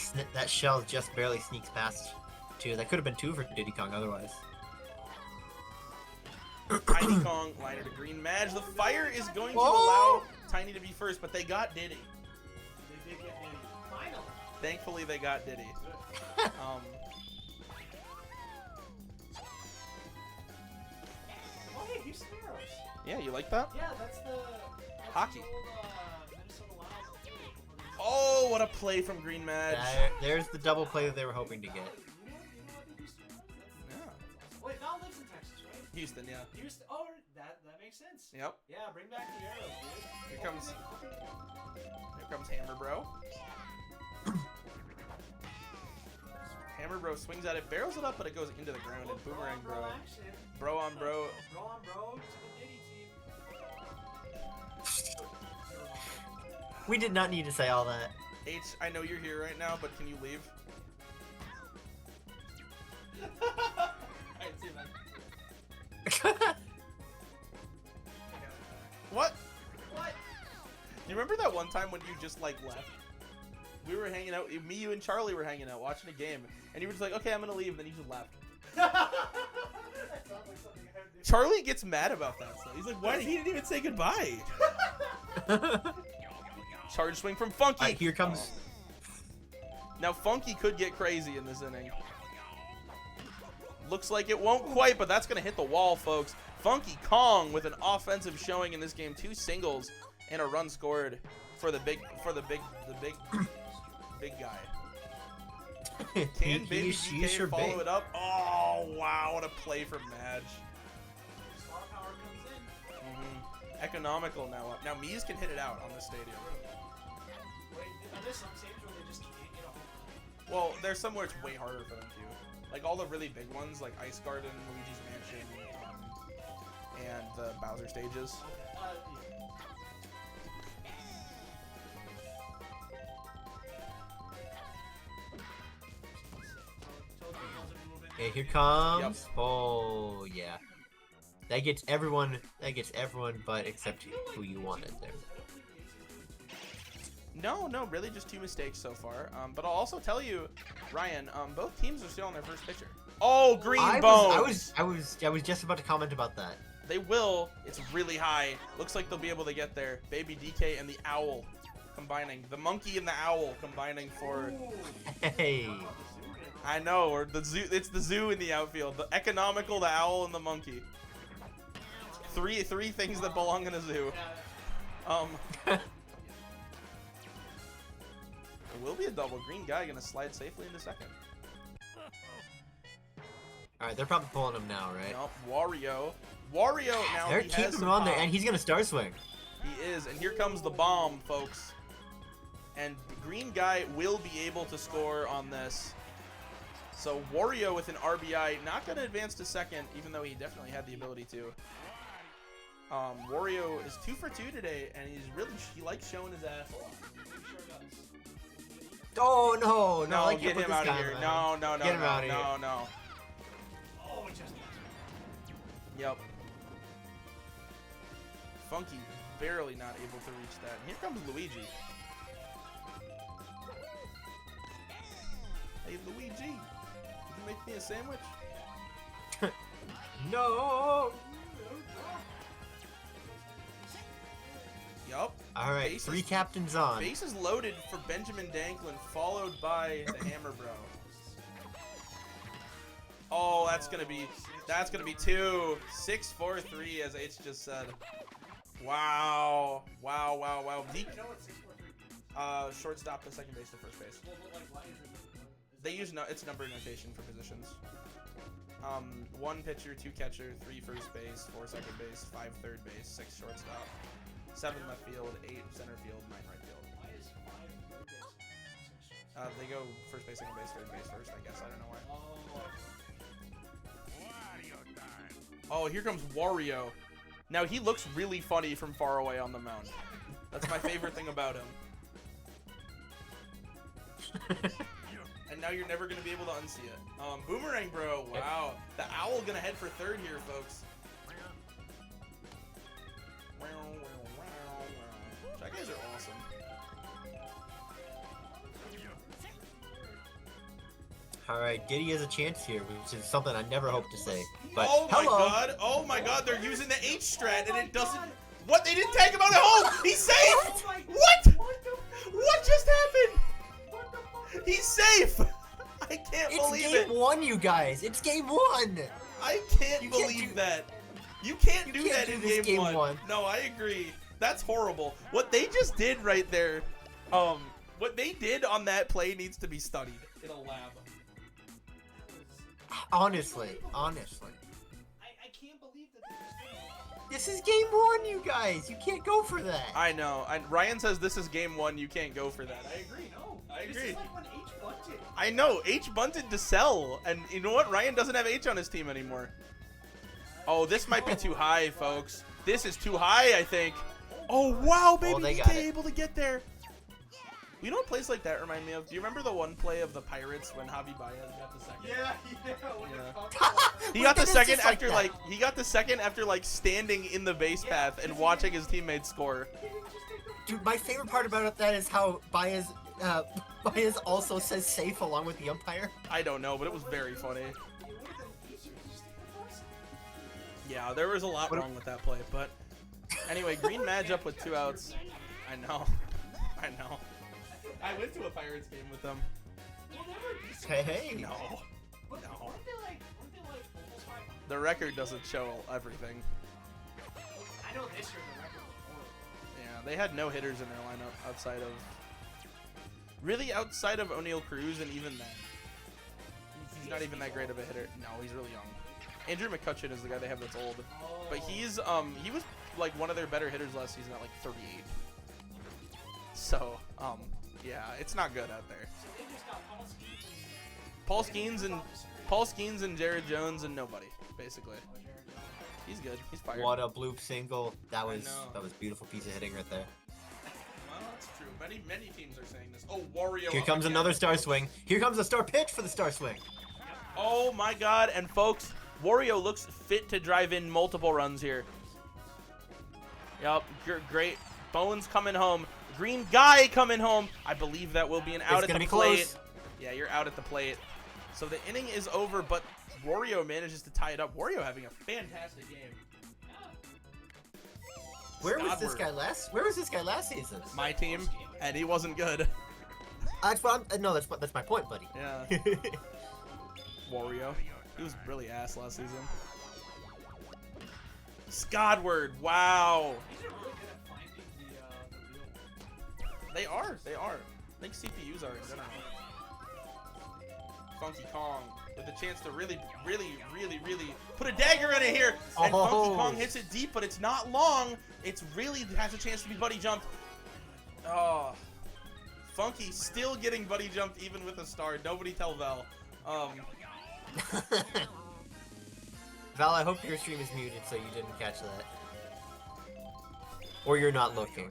shell just barely sneaks past two. That could have been 2 for Diddy Kong otherwise. Tiny Kong, liner to Green Madge. The fire is going to allow Tiny to be first, but they got Diddy. They did get Diddy. Finally. Thankfully, they got Diddy. Oh, hey, Houston Arrows. Yeah, you like that? Yeah, that's the Hockey. old, Minnesota Wild team. Oh, what a play from Green Madge. There's the double play that they were hoping to get. You know what the Houston Arrows? Yeah. Wait, Val lives in Texas, right? Houston, yeah. Houston. Oh, that makes sense. Yep. Yeah, bring back the Arrows, dude. Here comes Hammer Bro. Hammer Bro swings at it, barrels it up, but it goes into the ground, and Boomerang Bro. Bro on Bro. Bro on Bro to the Diddy team. We did not need to say all that. H, I know you're here right now, but can you leave? Alright, see you, man. What? What? You remember that one time when you just, like, left? We were hanging out, me, you, and Charlie were hanging out, watching a game, and you were just like, okay, I'm gonna leave, and then you just left. That sounds like something I would do. Charlie gets mad about that stuff. He's like, why did he didn't even say goodbye? Charge swing from Funky. Here comes. Now Funky could get crazy in this inning. Looks like it won't quite, but that's gonna hit the wall, folks. Funky Kong with an offensive showing in this game, 2 singles and a run scored for the big guy. Can Baby DK follow it up? Oh wow, what a play from Madge. Star power comes in. Economical now up. Now Mies can hit it out on the stadium. Wait, are there some stadiums where they just can't get a home run? Well, there's some where it's way harder for them to. Like all the really big ones, like Ice Garden, Luigi's Mansion, and the Bowser stages. Yeah. Okay, here comes. Yep. Oh yeah. That gets everyone. But except who you wanted there. No, really, just 2 mistakes so far. But I'll also tell you, Ryan, both teams are still on their first pitcher. Oh, Green Bones! I was just about to comment about that. They will. It's really high. Looks like they'll be able to get there. Baby DK and the owl combining. The monkey and the owl combining for. Hey. I know, or the zoo. It's the zoo in the outfield. The economical, the owl, and the monkey. Three things that belong in a zoo. It will be a double. Green guy gonna slide safely into second. All right, they're probably pulling him now, right? Nope. Wario now. They're keeping him on there, and he's gonna star swing. He is, and here comes the bomb, folks. And Green guy will be able to score on this. So Wario with an RBI, not going to advance to second, even though he definitely had the ability to. Wario is 2 for 2 today, and he likes showing his ass a lot. Oh no! Get him out of here! No! Get him out of here! No! Oh, it just. Yep. Funky barely not able to reach that. And here comes Luigi. Hey Luigi, did you make me a sandwich? No! Yup. All right, 3 captains on. Bases loaded for Benjamin Danklin, followed by the Hammer Bro. Oh, that's gonna be 2. 6-4-3, as H just said. Wow. Wow, wow, wow. I know it's 6-4-3. Shortstop to second base to first base. Well, like, why is it? They use it's number notation for positions. 1 pitcher, 2 catcher, 3 first base, 4 second base, 5 third base, 6 shortstop, 7 left field, 8 center field, 9 right field. Why is 5 third base? They go first base, second base, third base first, I guess. I don't know why. Oh, here comes Wario. Now, he looks really funny from far away on the mound. That's my favorite thing about him. And now you're never going to be able to unsee it. Boomerang Bro, wow. The owl going to head for third here, folks. Shy Guys are awesome. Alright, Giddy has a chance here, which is something I never hoped to say. But Oh my hello. god, oh my god, they're using the H strat and it doesn't... What? They didn't tag him out at home! He's safe! What? What just happened? He's safe! I can't believe It's it. game 1, you guys. It's game 1. I can't believe that. You can't do that in this game one. No, I agree. That's horrible. What they just did right there, what they did on that play needs to be studied in a lab. Honestly. I can't believe that they just did that. This is game 1, you guys. You can't go for that. I know. Ryan says this is game 1. You can't go for that. I agree. No, I this agree. is like when H bunted. I know. H bunted to sell. And you know what? Ryan doesn't have H on his team anymore. Oh, this might be too high, folks. This is too high, I think. Oh, wow, baby. they He got came it. able to get there. You know what plays like that remind me of? Do you remember the one play of the Pirates when Javi Baez got the second? Yeah. He Wait, got the that is second just like after that. he got the second after standing in the base path and watching his teammates score. Dude, my favorite part about that is how Baez also says safe along with the umpire. I don't know, but it was very funny. Yeah, there was a lot wrong with that play, but anyway, Green Madge up with 2 outs. I know. I know. I went to a Pirates game with them. Hey. No. Weren't No. they like almost 500? The record doesn't show everything. I know this year the record was horrible. Yeah, they had no hitters in their lineup outside of O'Neal Cruz, and even then, he's not even that great of a hitter. No, he's really young. Andrew McCutcheon is the guy they have that's old, but he was like one of their better hitters last season at like 38. So, yeah, it's not good out there. So they just got Paul Skeens and Jared Jones and nobody, basically. He's good. He's fired. What a bloop single. That I was know. a beautiful piece of hitting right there. Well, that's true. Many teams are saying this. Oh, Wario. Here up comes again. another star swing. Here comes a star pitch for the star swing. Oh my god, and folks, Wario looks fit to drive in multiple runs here. Yup, great. Bones coming home. Green guy coming home. I believe that will be an out It's at gonna the be plate. close. Yeah, you're out at the plate. So the inning is over, but Wario manages to tie it up. Wario having a fantastic game. Where was this Skodward. guy last season? My team, and he wasn't good. That's what that's my point, buddy. Yeah. Wario. He was really ass last season. Skodward, wow. These are really good at finding the wheel. They are. I think CPUs are in general. Funky Kong with a chance to really put a dagger in it here. And Oh. Funky Kong hits it deep, but it's not long. It's really has a chance to be buddy jumped. Oh. Funky still getting buddy jumped even with a star. Nobody tell Val. Val, I hope your stream is muted so you didn't catch that. Or you're not looking.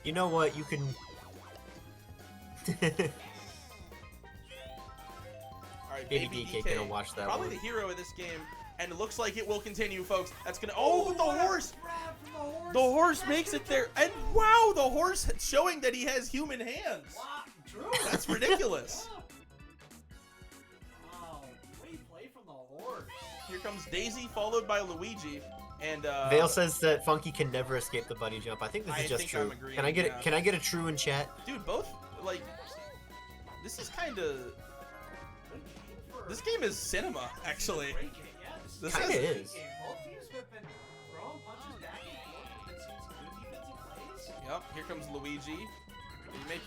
You know what? You can... Alright, Baby Baby DK DK gonna watch that probably one. the hero of this game, and it looks like it will continue, folks. That's gonna. Oh, with the horse! Grab from the horse. The horse makes it there, and wow, the horse showing that he has human hands. Wow, Drew. That's ridiculous. Wow, great play from the horse. Here comes Daisy, followed by Luigi, and Vale says that Funky can never escape the buddy jump. I think this I is just think true. I'm agreeing, Can I get yeah. it? Can I get a true in chat? dude, both like this is kind of Good game for this game is cinema actually. great game. Yeah, This Kinda is is. game. Both teams have been throwing punches back and forth. Yep, here comes Luigi.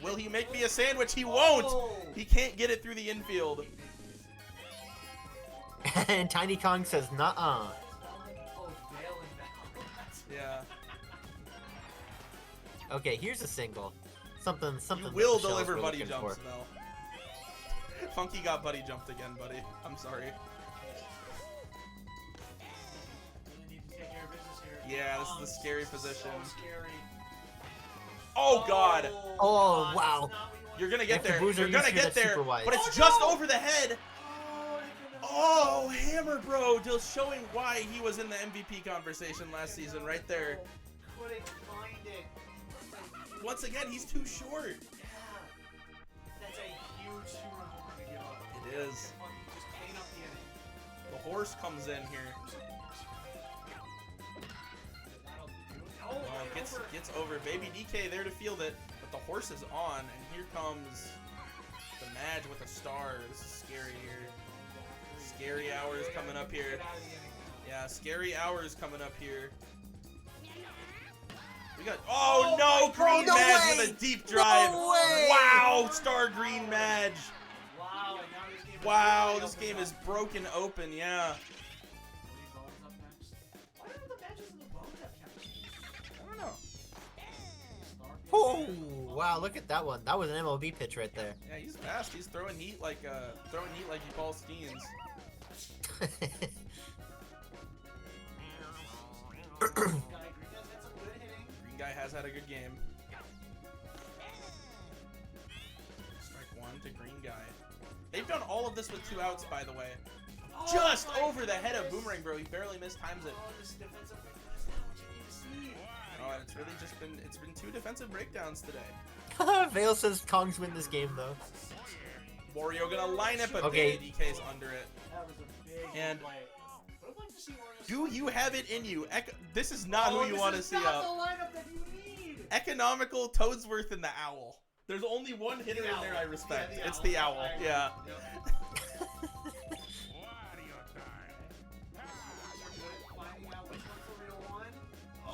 Will he make me a sandwich? He won't! He can't get it through the infield. And Tiny Kong says, nuh-uh. Yeah. Okay, here's a single. Something. You will Michelle's deliver really buddy looking jumps, for. though. Funky got buddy jumped again, buddy. I'm sorry. Yeah, this is the scary position. Oh, God. Oh, wow. You're gonna get there. Boozer, You're gonna get there. But it's just over the head. Oh, Hammer Bro just showing why he was in the MVP conversation last season right there. Couldn't find it. Once again, he's too short. Yeah. That's a huge two-run home run to give up. It is. Just clean up the inning. The horse comes in here. Gets over. Baby DK there to field it, but the horse is on, and here comes the Madge with a star. This is scary here. Scary hours coming up here. Yeah, scary hours coming up here. We got. Oh no, Green Madge with a deep drive. Wow, star Green Madge. Wow, this game is broken open. Yeah. Oh, wow, look at that one. That was an MLB pitch right there. Yeah, he's fast. He's throwing heat like he Paul Steens. Green guy has had a good game. Strike one to Green guy. They've done all of this with 2 outs, by the way. Just over the head of Boomerang Bro. He barely mistimes it. Oh, and it's really just been 2 defensive breakdowns today. Vale says Kongs win this game though. Wario gonna line up a okay. DK's under it. That was a big And play. I would like to see Wario. Do you have it in you? This is not who you want to see Not up. the lineup that you need. Economical, Toadsworth, and the Owl. There's only one hitter in there I respect. Yeah, it's the Owl. Yeah.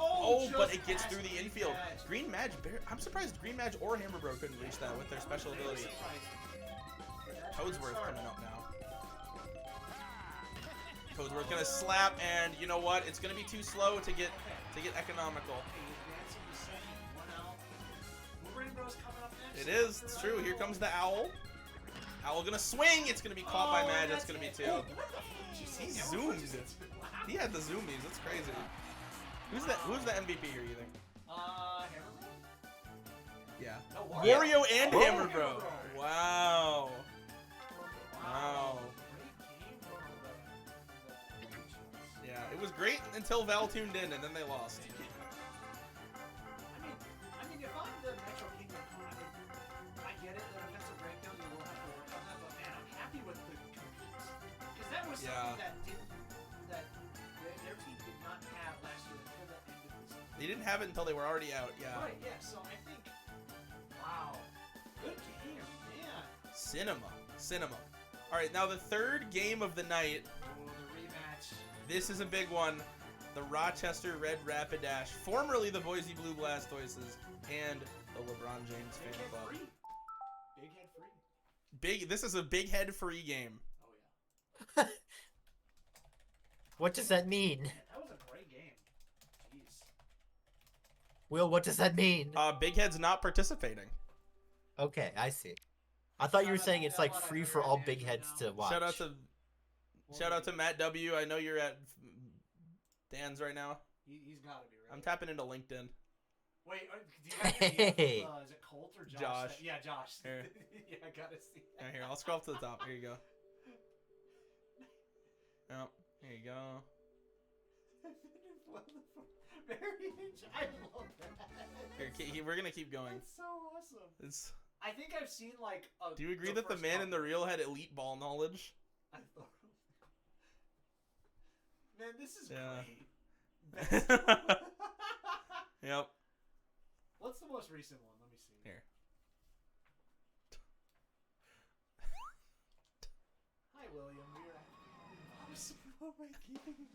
Oh, but it gets through the infield. Green Madge, I'm surprised Green Madge or Hammer Bro couldn't reach that with their special ability. Toadsworth coming up now. Toadsworth gonna slap, and you know what? It's gonna be too slow to get economical. It is. It's true. Here comes the Owl. Owl gonna swing. It's gonna be caught by Madge. That's gonna be 2. He zoomed. He had the zoomies. That's crazy. Who's the MVP here, you think? Hammer Bro? Yeah. No, Wario and Hammer Bro. Wow. Wow. Yeah, it was great until Val tuned in, and then they lost. I mean, if I'm the Metro King opponent, I get it, the defensive breakdown, you will have to work on that, but man, I'm happy with the competes. Because that was something that their team did not have last year until the end of the season. They didn't have it until they were already out, yeah. Right, yeah, so I think, wow, good game, man. Cinema. All right, now the third game of the night. Oh, the rematch. This is a big one. The Rochester Red Rapidash, formerly the Boise Blue Blastoises, and the LeBron James Big fan head club. free. Big head free. This is a big head free game. Oh, yeah. What does that mean? Man, that was a great game. Jeez. Will, what does that mean? Big head's not participating. Okay, I see. I thought you were saying it's like free for all big heads to watch. Shout out to Matt W. I know you're at Dan's right now. He's got to be right. I'm tapping into LinkedIn. Wait, do you have Hey. is it Colt or Josh? Josh. Yeah, Josh. Here. Yeah, I gotta see. Right, here, I'll scroll up to the top. Here you go. Oh, here you go. I love that. Here, we're gonna keep going. That's so awesome. It's. I think I've seen like. Do you agree that the first man in the couple. reel had elite ball knowledge? I thought. Man, this is Yeah. great. Yep. What's the most recent one? Let me see. Here. Hi, William. We're at Super Bowl ranking.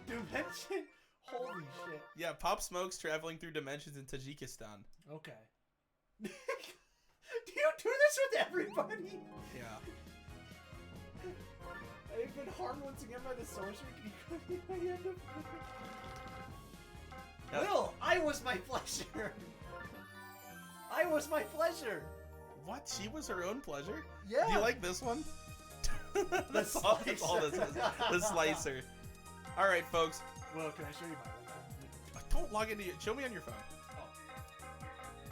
Dimension. Holy shit. Yeah, Pop Smoke's traveling through dimensions in Tajikistan. Okay. Do you do this with everybody? Yeah. I've been harmed once again by the sorcerer. Can you cut me my end of... Will, I was my pleasure. I was my pleasure. What? She was her own pleasure? Yeah. Do you like this one? that's all this is. The slicer. All right, folks. Well, can I show you my link? Don't log into your... Show me on your phone. Oh.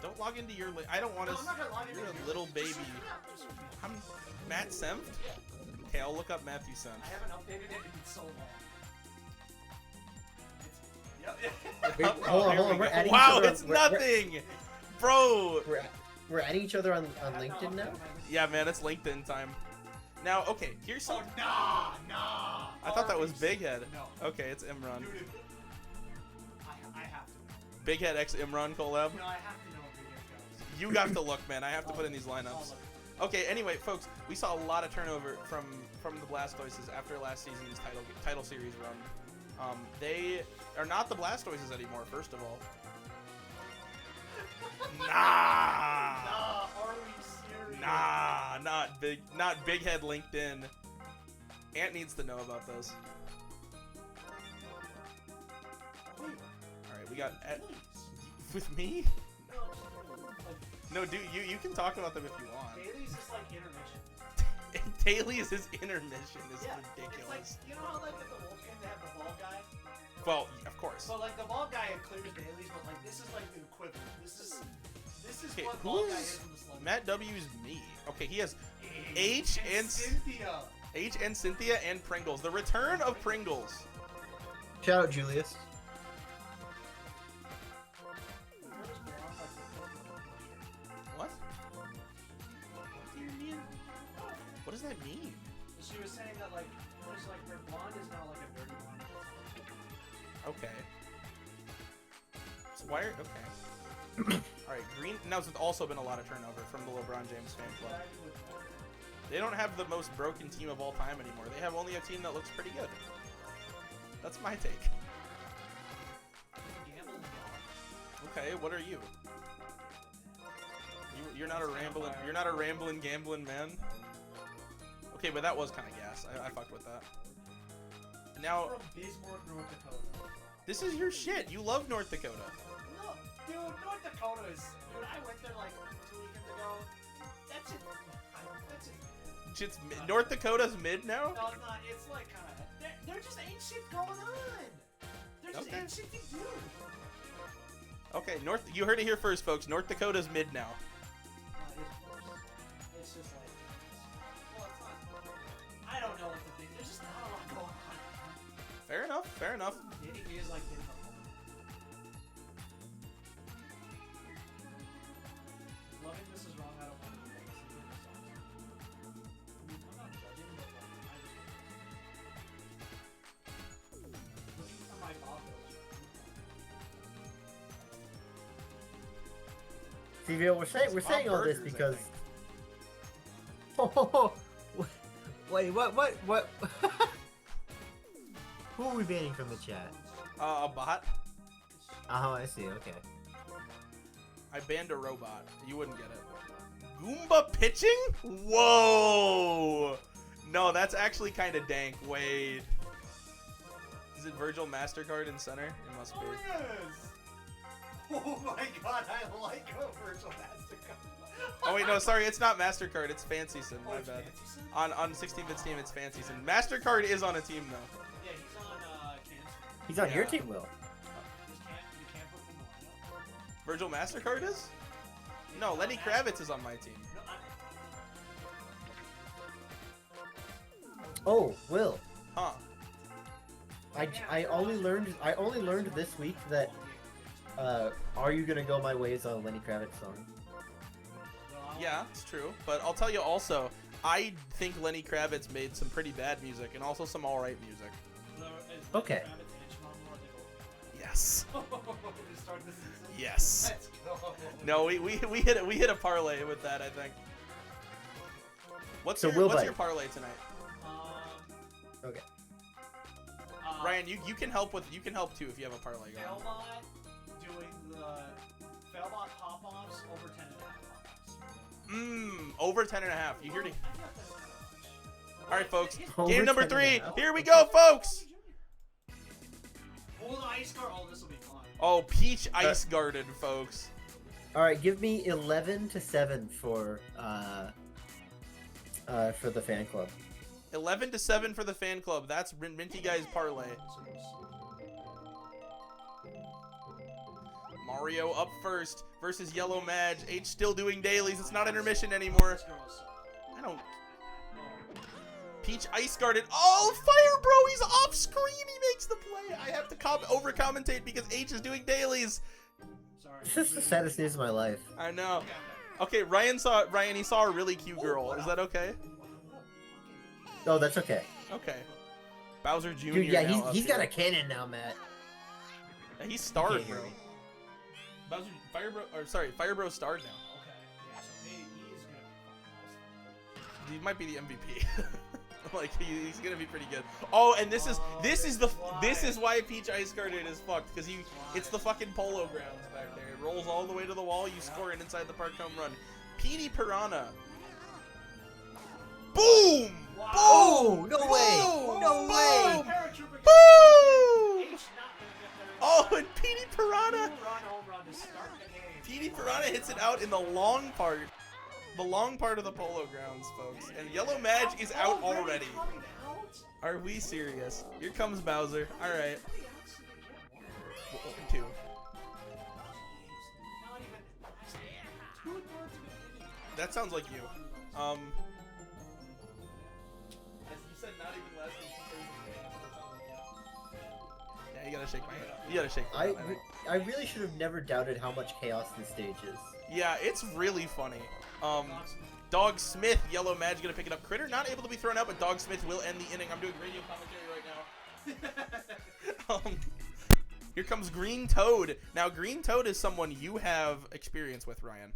Don't log into your... I don't want to... I'm not gonna log into You're your a little link. baby. Just search me up. Just search me up. I'm Matt Senft? Yeah. Okay, I'll look up Matthew Senft. I haven't updated it in so long. Yep. Wait, Oh, hold on, there hold on. we We're go. adding Wow, each other it's on, nothing! Bro! We're adding each other on LinkedIn now? Yeah, man, it's LinkedIn time. Now, okay, here's Oh, something. nah. I thought that was Big Head. No. Okay, it's Imran. Dude, I have to know. Big Head x Imran collab. No, I have to know what Big Head goes. You have to look, man. I have to put in these lineups. Okay, anyway, folks, we saw a lot of turnover from the Blastoises after last season's title series run. They are not the Blastoises anymore, first of all. Nah! Nah, are we serious? Nah, not Big Head LinkedIn. Ant needs to know about this. Wait, Alright, we got... Dailies. With me? No, like, No, dude, you can talk about them if you want. Dailies is like intermission. Dailies' intermission is Yeah, ridiculous. it's like, you know how like at the Wolf game they have the ball guy? Well, of course. So like the ball guy clears dailies, but like this is like the equivalent. This is Okay, what who ball guy is is in the slug. Matt W's me? Okay, he has H and Cynthia. H and Cynthia and Pringles. The return of Pringles. Shout out Julius. What? What do you mean? What does that mean? She was saying that like there's like her blonde is now like a dirty blonde. Okay. So why are okay? All right, green. Now there's also been a lot of turnover from the LeBron James fan club. They don't have the most broken team of all time anymore. They have only a team that looks pretty good. That's my take. Okay, what are you? You're not a rambling. You're not a rambling, gambling man. Okay, but that was kind of gas. I fucked with that. Now, From Bismarck, North Dakota. this is your shit. You love North Dakota. No, dude, North Dakota is. Dude, I went there like 2 weekends ago. That's it. That's it. Shit's North Dakota's mid now. No, it's not. It's like kind of. There just ain't shit going on. There just Okay. ain't shit to do. Okay, You heard it here first, folks. North Dakota's mid now. No, it's worse. It's just like. Well, it's not. I don't know what to think. There's just not a lot going on. Fair enough. Fair enough. Dating me is like getting a home. Loving this is wrong. I don't want to do this. I mean, I'm not judging, but like, I just looking for my Bob Bills. CVO, we're saying all this burgers, I because. think. Oh, wait, what? Who are we banning from the chat? A bot. Oh, I see. Okay. I banned a robot. You wouldn't get it. Goomba pitching? Whoa! No, that's actually kind of dank. Wait. Is it Virgil MasterCard in center? It must be. Oh yes! Oh my god, I like a virtual MasterCard. Oh wait, no, sorry, it's not MasterCard. It's FancySon. Oh, My it's bad. Fancy Sim? On 16-bit team, it's FancySon. MasterCard is on a team though. Yeah, he's on Cancer. He's on your Yeah. team, Will. You can't put him in the lineup. Virgil MasterCard is? No, Lenny Kravitz is on my team. No, Oh, Will. Huh. I only learned this week that "Are You Gonna Go My Way" is a Lenny Kravitz song. Yeah, it's true. But I'll tell you also, I think Lenny Kravitz made some pretty bad music and also some alright music. Okay. Yes. To start the season? Yes. Let's go. No, we hit a parlay with that, I think. So Will what's Bite. your parlay tonight? Okay. Ryan, you can help too if you have a parlay going. Failbot doing the Failbot pop-offs over 10.5 pop-offs. Over 10.5. You hear it? All right, folks. Over Game number 10.5. 3. Here we go, folks. Oh, the ice guard. Oh, this will be fun. Oh, Peach ice guarded, folks. All right, give me 11-7 for the fan club. 11-7 for the fan club. That's Minty Guy's parlay. Mario up first versus Yellow Madge. H still doing dailies. It's not intermission anymore. I don't. Peach ice guarded. Oh, Fire Bro, he's off screen. He makes the play. I have to over commentate because H is doing dailies. Sorry. This is the saddest news of my life. I know. Okay, Ryan, he saw a really cute girl. Is that okay? Oh, that's okay. Okay. Bowser Jr. Dude, yeah, now he's up got here. a cannon now, Matt. Yeah, he's starred, Okay, bro. here Fire Bro starred now. Okay. Yeah, so he is gonna be fucking He might be the MVP. Like he's gonna be pretty good. Oh, and this is why Peach ice guarded is fucked because it's the fucking polo grounds back there. It rolls all the way to the wall. You score an inside the park home run. Petey Piranha. Boom! Wow. Oh, no way! Boom! No way! Paratrooper gets Boom! H not gonna get there. Oh, and Petey Piranha. Two-run home run to start the game. Petey Piranha hits it out in the long part. The long part of the polo grounds, folks. And Yellow Madge is out already. Coming out? Are we serious? Here comes Bowser. All right. How many outs did they get? One. 2. Not even. 2 thirds of an inning. That sounds like you. As you said, not even less than 2 thirds of the game. Yeah, you gotta shake my hand. You gotta shake my hand. I really should have never doubted how much chaos this stage is. Yeah, it's really funny. Dog Smith, Yellow Madge gonna pick it up. Critter not able to be thrown out, but Dog Smith will end the inning. I'm doing radio commentary right now. Here comes Green Toad. Now, Green Toad is someone you have experience with, Ryan.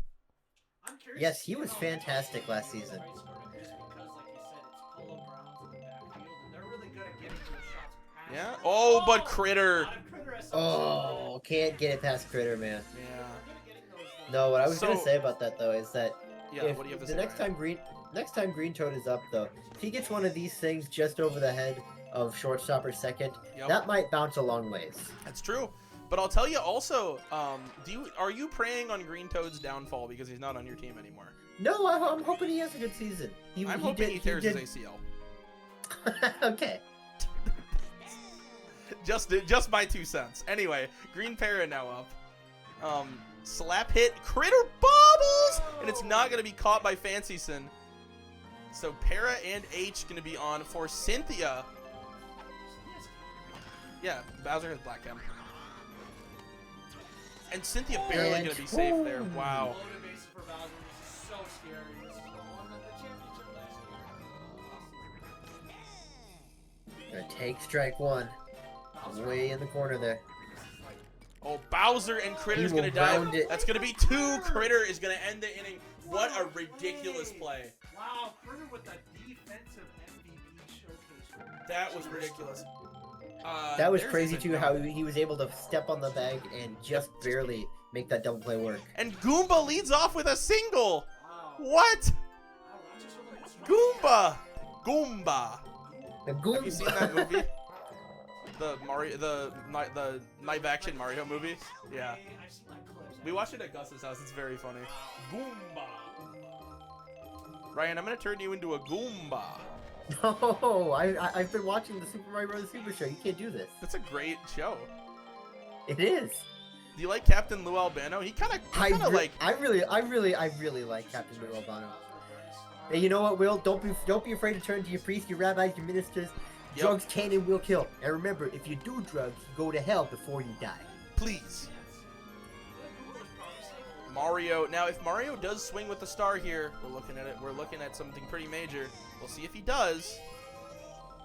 I'm curious Yes, to he see was how fantastic last season. Just because, like you said, it's polo grounds in the backfield, and they're really good at getting those shots past. Yeah. Oh, but Critter. Not if Critter has some Oh, can't get it past Critter, man. Yeah. They're good at getting those, No, what I was gonna So- say about that though is that Yeah. if What do you have to the say? next Ryan? time Green Toad is up though, if he gets one of these things just over the head of shortstop or second, Yep. that might bounce a long ways. That's true. But I'll tell you also, are you preying on Green Toad's downfall because he's not on your team anymore? No, I'm hoping he has a good season. I'm hoping he tears his ACL. Okay. Just my 2 cents. Anyway, Green Para now up. Slap hit, Critter bobbles, and it's not gonna be caught by Fancyson. So Para and H gonna be on for Cynthia. Yeah, Bowser has black cam. And Cynthia barely And gonna be safe there. boom. Wow. loaded bases for Bowser. This is so scary. This is the one that the championship last year. Gonna take strike one. Way in the corner there. Oh, Bowser and Critter's He will gonna die. round it. That's gonna be 2. Critter is gonna end the inning. What a ridiculous play. Wow, Critter with the defensive MVP showcase. That was ridiculous. That was there's crazy his too, note. how he was able to step on the bag and just barely make that double play work. And Goomba leads off with a single. Wow. What? Wow, Rochester looking strong. Goomba. Goomba. The Have you seen that movie? The live action Mario movie? Yeah. I've seen like clips. We watched it at Gus's house. It's very funny. Goomba. Ryan, I'm gonna turn you into a Goomba. No, I've been watching the Super Mario Bros. Super Show. You can't do this. That's a great show. It is. Do you like Captain Lou Albano? He kind of I like. really like Captain Lou Albano. Hey, you know what, Will? Don't be afraid to turn to your priests, your rabbis, your ministers. Yep. Drugs can and will kill. And remember, if you do drugs, you go to hell before you die. Please. Mario. Now, if Mario does swing with the star here, we're looking at it. We're looking at something pretty major. We'll see if he does.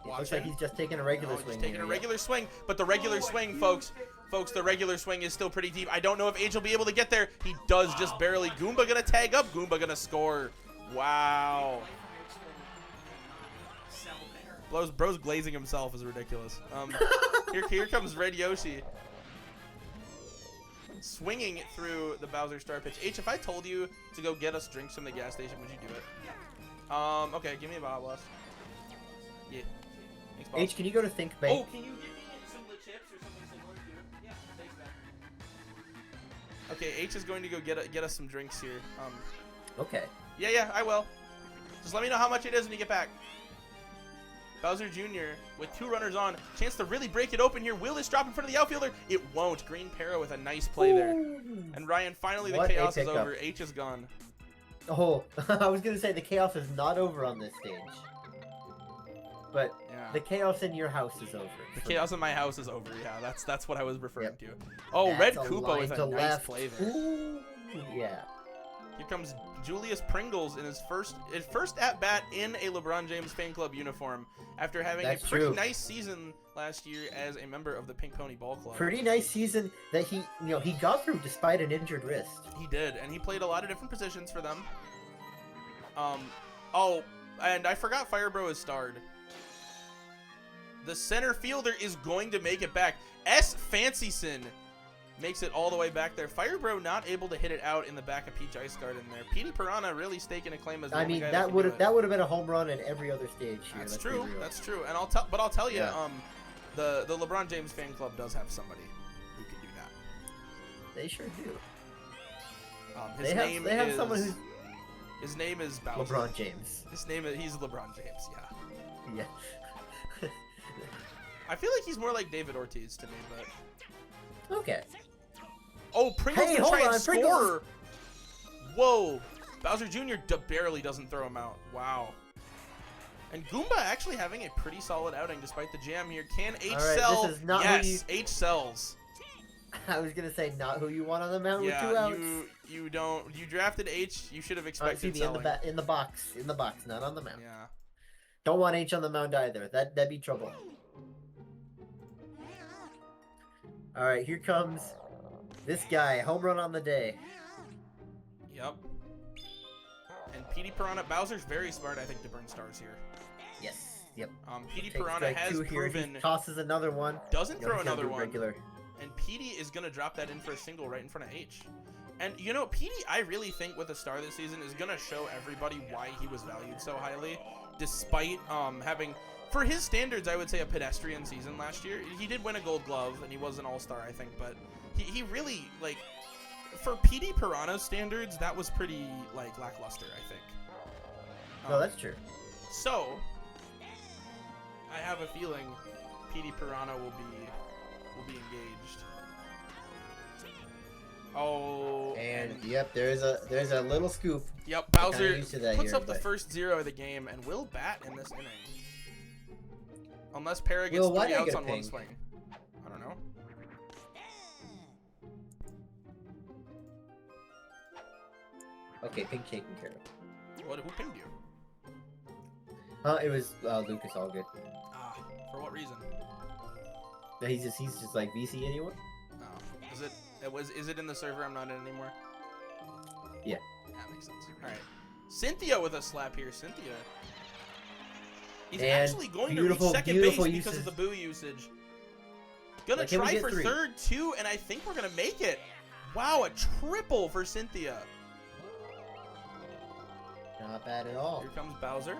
It looks like Watching. he's just taking a regular No, swing. he's taking here, a yeah. regular swing, but the regular swing, folks, the regular swing is still pretty deep. I don't know if Age will be able to get there. He does just barely. Goomba gonna tag up. Goomba gonna score. Wow. Bro's glazing himself is ridiculous. Here comes Red Yoshi. Swinging through the Bowser Star pitch. H, if I told you to go get us drinks from the gas station, would you do it? Yeah. Okay, give me a Bob Blast. Yeah. Thanks, Bob. H, can you go to Think Bank? Oh, can you give me some of the chips or something similar to? Yeah, thanks, man. Okay, H is going to go get us some drinks here. Okay. Yeah, I will. Just let me know how much it is when you get back. Bowser Jr. with 2 runners on. Chance to really break it open here. Will this drop in front of the outfielder? It won't. Green Para with a nice play there. And Ryan, finally the chaos is over. H is gone. Oh, I was going to say the chaos is not over on this stage. But yeah. The chaos in your house is over. The chaos in my house is over. Yeah, that's what I was referring to. Oh, Red Koopa with a nice play there. Ooh, yeah. Here comes Julius Pringles in his first at-bat in a LeBron James fan club uniform after having a pretty nice season last year as a member of the Pink Pony Ball Club. Pretty nice season that he got through despite an injured wrist. He did, and he played a lot of different positions for them. Oh, and I forgot Fire Bro is starred. The center fielder is going to make it back. S. Fancyson makes it all the way back there. Fire Bro not able to hit it out in the back of Peach Ice Garden there. Petey Piranha really staking a claim as the only guy that would have been a home run in every other stage here. That's true. That's true. And I'll tell you, the LeBron James fan club does have somebody who can do that. They sure do. His name is Bowser. LeBron James. He's LeBron James. Yeah. Yeah. I feel like he's more like David Ortiz to me, but okay. Oh, Pringles can try and score. Whoa. Bowser Jr. barely doesn't throw him out. Wow. And Goomba actually having a pretty solid outing despite the jam here. Can H sell? This is not yes, H sells. I was going to say not who you want on the mound with 2 outs. You don't. You drafted H. You should have expected selling. in the box, not on the mound. Yeah. Don't want H on the mound either. That'd be trouble. All right, here comes this guy. Home run on the day. Yep. And Petey Piranha, Bowser's very smart, I think, to burn stars here. Yes. Yep. Petey Piranha has proven. He tosses another one. Doesn't throw another one. Regular. And Petey is gonna drop that in for a single right in front of H. And Petey, I really think with a star this season is gonna show everybody why he was valued so highly, despite having. For his standards, I would say a pedestrian season last year. He did win a Gold Glove, and he was an All-Star, I think. But he really, like, for Petey Piranha's standards, that was pretty, like, lackluster, I think. No, that's true. So, I have a feeling Petey Piranha will be engaged. Oh. And yep, there's a little scoop. Yep, Bowser puts up the first 0 of the game and will bat in this inning. Unless Para gets 3 outs on one swing. I don't know. Okay, pink taken care of. Who pinged you? It was Lucas Allgood. Ah, for what reason? He's just like VC anyone? Oh, is it in the server I'm not in anymore? Yeah. That makes sense. All right, Cynthia with a slap here. Cynthia. He's and actually going to reach second base because of the boo usage. Gonna try for 3rd too, and I think we're gonna make it. Wow, a triple for Cynthia. Not bad at all. Here comes Bowser.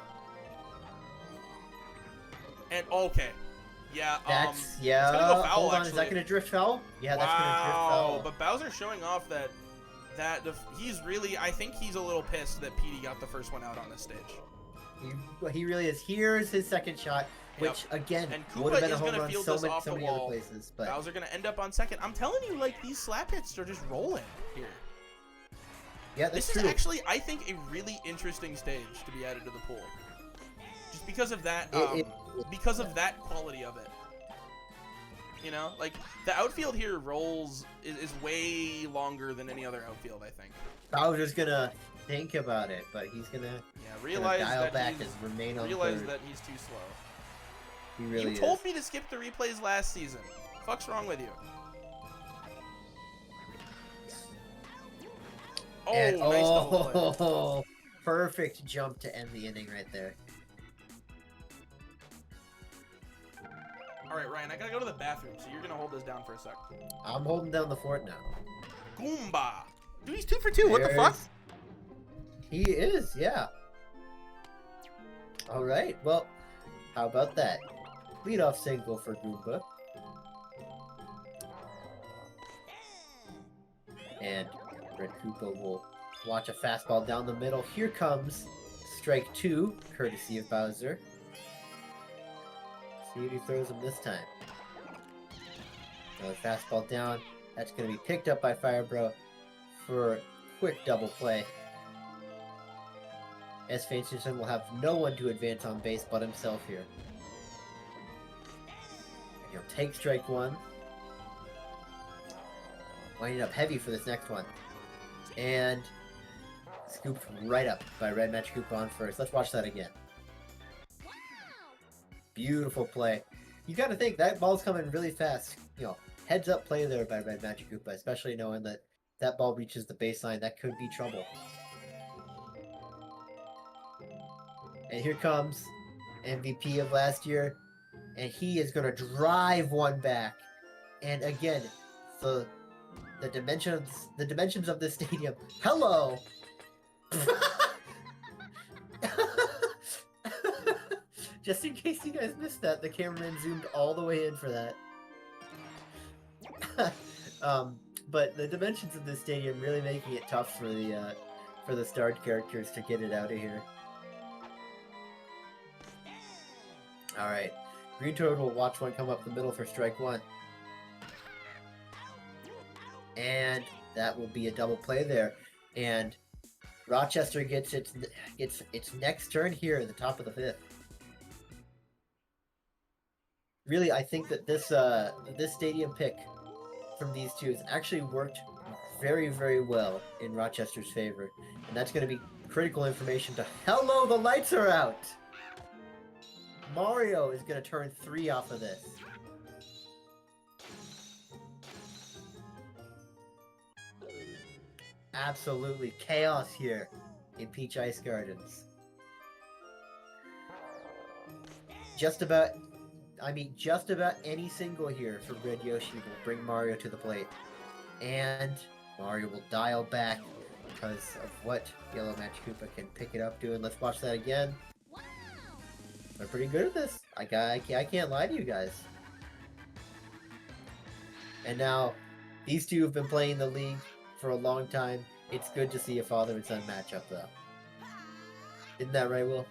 And okay. Yeah, that's it's gonna go foul, hold on, actually. is that gonna drift foul? Yeah, that's gonna drift foul. But Bowser's showing off that he's really, I think he's a little pissed that Petey got the first one out on this stage. He really is. Here's his second shot, which again would have been a home run so many other places. But Bowser gonna end up on second. I'm telling you, like, these slap hits are just rolling here. Yeah, that's true. This is actually, I think, a really interesting stage to be added to the pool, just because of that. Because of that quality of it. Like the outfield here rolls is way longer than any other outfield, I think. Bowser's gonna think about it, but he's gonna realize dial back and remain on third. That he's too slow. He really is. You told me to skip the replays last season. Fuck's wrong with you? Oh, and, nice double play. Perfect jump to end the inning right there. All right, Ryan, I gotta go to the bathroom, so you're gonna hold this down for a sec. I'm holding down the fort now. Goomba. Dude, he's 2 for 2. What the fuck? He is, yeah. All right, well, how about that? Leadoff single for Goomba. And Red Koopa will watch a fastball down the middle. Here comes strike 2, courtesy of Bowser. See if he throws him this time. Another fastball down. That's going to be picked up by Firebro for a quick double play. S. Fainsterson will have no one to advance on base but himself here. And he'll take strike 1. Winding up heavy for this next one. And scooped right up by Red Magic Koopa on first. Let's watch that again. Beautiful play. You gotta think, that ball's coming really fast. You know, heads up play there by Red Magic Koopa, especially knowing that that ball reaches the baseline. That could be trouble. And here comes MVP of last year. And he is gonna drive one back. And again, the dimensions of this stadium. Hello! Just in case you guys missed that, the cameraman zoomed all the way in for that. But the dimensions of this stadium really making it tough for the starred characters to get it out of here. Alright. Green Toad will watch one come up the middle for strike 1. And that will be a double play there. And Rochester gets its next turn here at the top of the 5th. Really, I think that this stadium pick from these two has actually worked very, very well in Rochester's favor. And that's going to be critical information to... Hello, the lights are out! Mario is going to turn 3 off of this. Absolutely chaos here in Peach Ice Gardens. Just about any single here for Red Yoshi will bring Mario to the plate. And Mario will dial back because of what Yellow Magic Koopa can pick it up doing. Let's watch that again. They're pretty good at this. I can't lie to you guys. And now, these two have been playing the league for a long time. It's good to see a father and son matchup, though. Isn't that right, Will?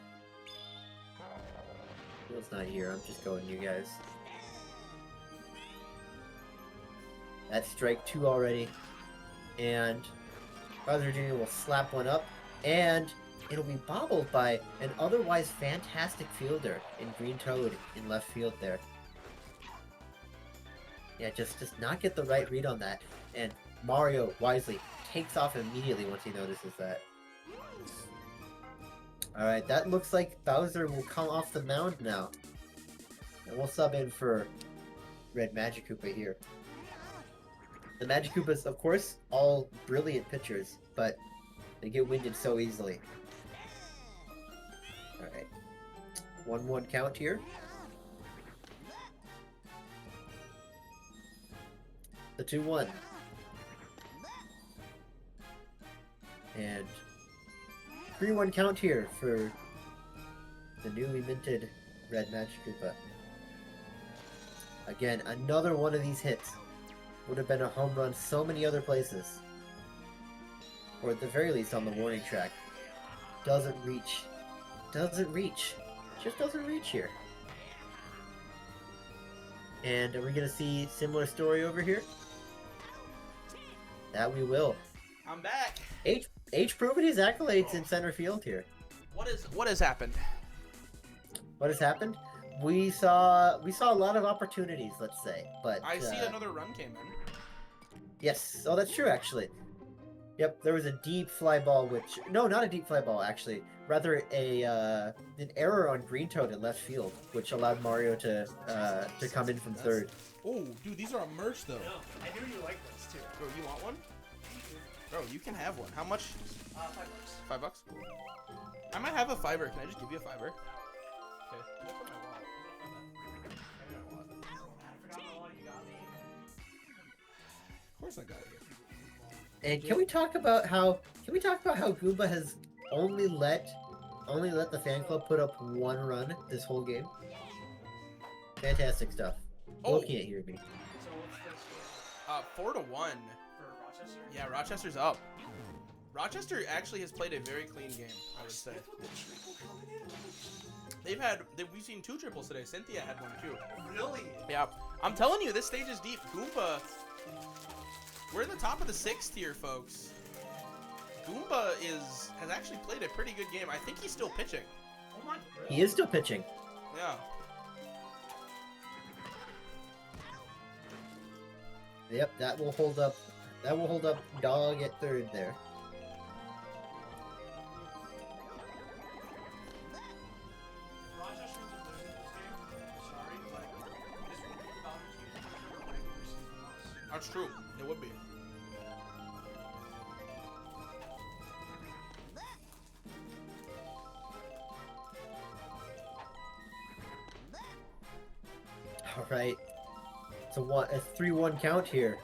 Will's not here. I'm just going, you guys. That's strike 2 already. And Bowser Jr. will slap one up. And it'll be bobbled by an otherwise fantastic fielder in Green Toad in left field there. Yeah, just not get the right read on that. And Mario wisely takes off immediately once he notices that. Alright, that looks like Bowser will come off the mound now. And we'll sub in for Red Magic Koopa here. The Magic Koopas, of course, all brilliant pitchers, but they get winded so easily. Alright. 1-1 count here. The 2-1. And 3-1 count here for the newly minted Red Magic Koopa. Again, another one of these hits would have been a home run so many other places. Or at the very least on the warning track. Doesn't reach. Doesn't reach. Just doesn't reach here. And are we going to see similar story over here? That we will. I'm back. H proving his accolades in center field here. What has happened? What has happened? We saw a lot of opportunities, let's say, but I see another run came in. Yes, oh that's true actually. Yep, there was a deep fly ball, not a deep fly ball actually, rather an error on Green Toad in left field, which allowed Mario to come in from third. Oh, dude, these are a merch though. No, I knew you liked those too. Bro, you want one? Bro, you can have one. How much? $5. $5? I might have a $5. Can I just give you a $5? Okay. course I got it. And can we talk about how Goomba has only let the fan club put up one run this whole game? Fantastic stuff. Oh. Will can't hear me. So what's the score 4-1 for Rochester? Yeah, Rochester's up. Rochester actually has played a very clean game, I would say. We've seen 2 triples today. Cynthia had one too. Really? Yeah, I'm telling you, this stage is deep. Goomba, we're in the top of the 6th here, folks. Goomba has actually played a pretty good game. I think he's still pitching. Oh my! He is still pitching. Yeah. Yep, that will hold up. That will hold up Dog at third there. Rochester's losing this game. Sorry, but this would be about as easy as a regular season loss. That's true. It would be. All right. It's a 3-1 count here.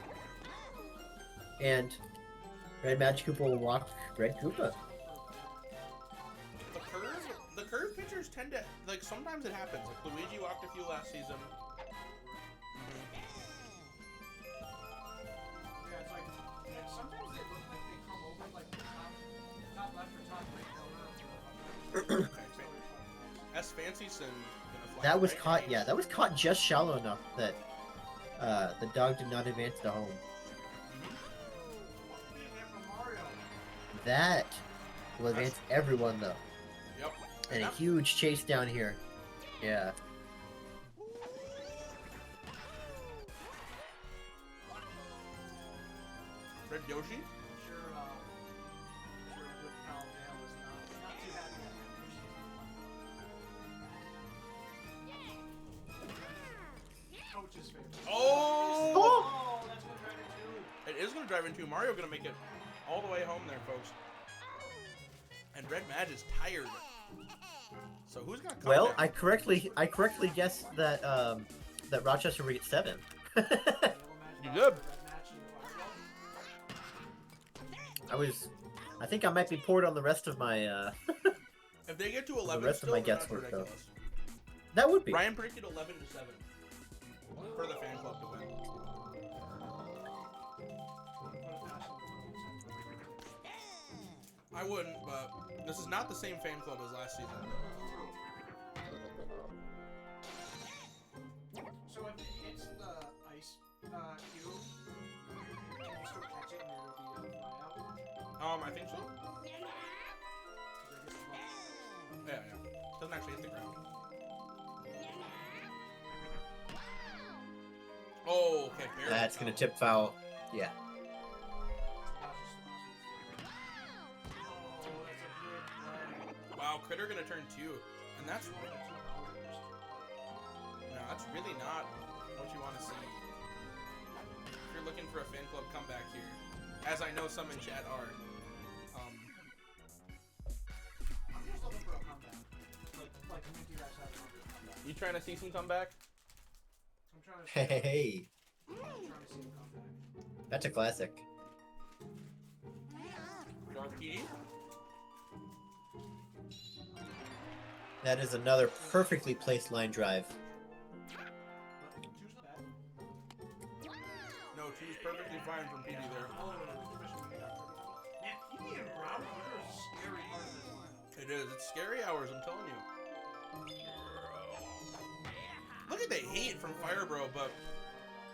And Red Magic Koopa will walk Red Koopa. The curve pitchers tend to, like, sometimes it happens. Like, Luigi walked a few last season. Yeah, it's like sometimes they look like they come over like the top left or top right corner. S. Fancy Sin gonna fly That was right caught. in. Yeah, that was caught just shallow enough that the dog did not advance to home. That will advance everyone though. Yep. And a huge chase down here. Yeah. Red Yoshi? Sure, Edward Paladale was not too happy with that. Coach's favorite. Oh! That's what drive it It is going to drive into Mario. Going to make it all the way home there, folks. And Red Mad is tired. So who's going to come Well, there? I correctly guessed that that Rochester would get 7. You did. I think I might be poured on the rest of my If they get to 11, the rest of still, my they're not guesswork though. ridiculous. That would be. Ryan predicted 11-7 for the fan club to win. I wouldn't, but this is not the same fan club as last season. So if it hits the ice cube, can you still catch it and it'll be a flyout? I think so. Yeah. Doesn't actually hit the ground. Oh, okay. Barely. That's gonna tip foul. Yeah. Wow, Critter gonna turn 2, and that's really not what you want to see. If you're looking for a fan club comeback here, as I know some in chat are. I'm just looking for a comeback. Like you guys have a comeback. You trying to see some comeback? I'm trying to Hey, I'm trying to see a comeback. that's a classic. Dark PD? That is another perfectly placed line drive. Two's not bad. No, 2's perfectly fine from PD there. Man, PD and Brown are a scary part of this lineup. It is. It's scary hours, I'm telling you. Look at the hate from Firebro, but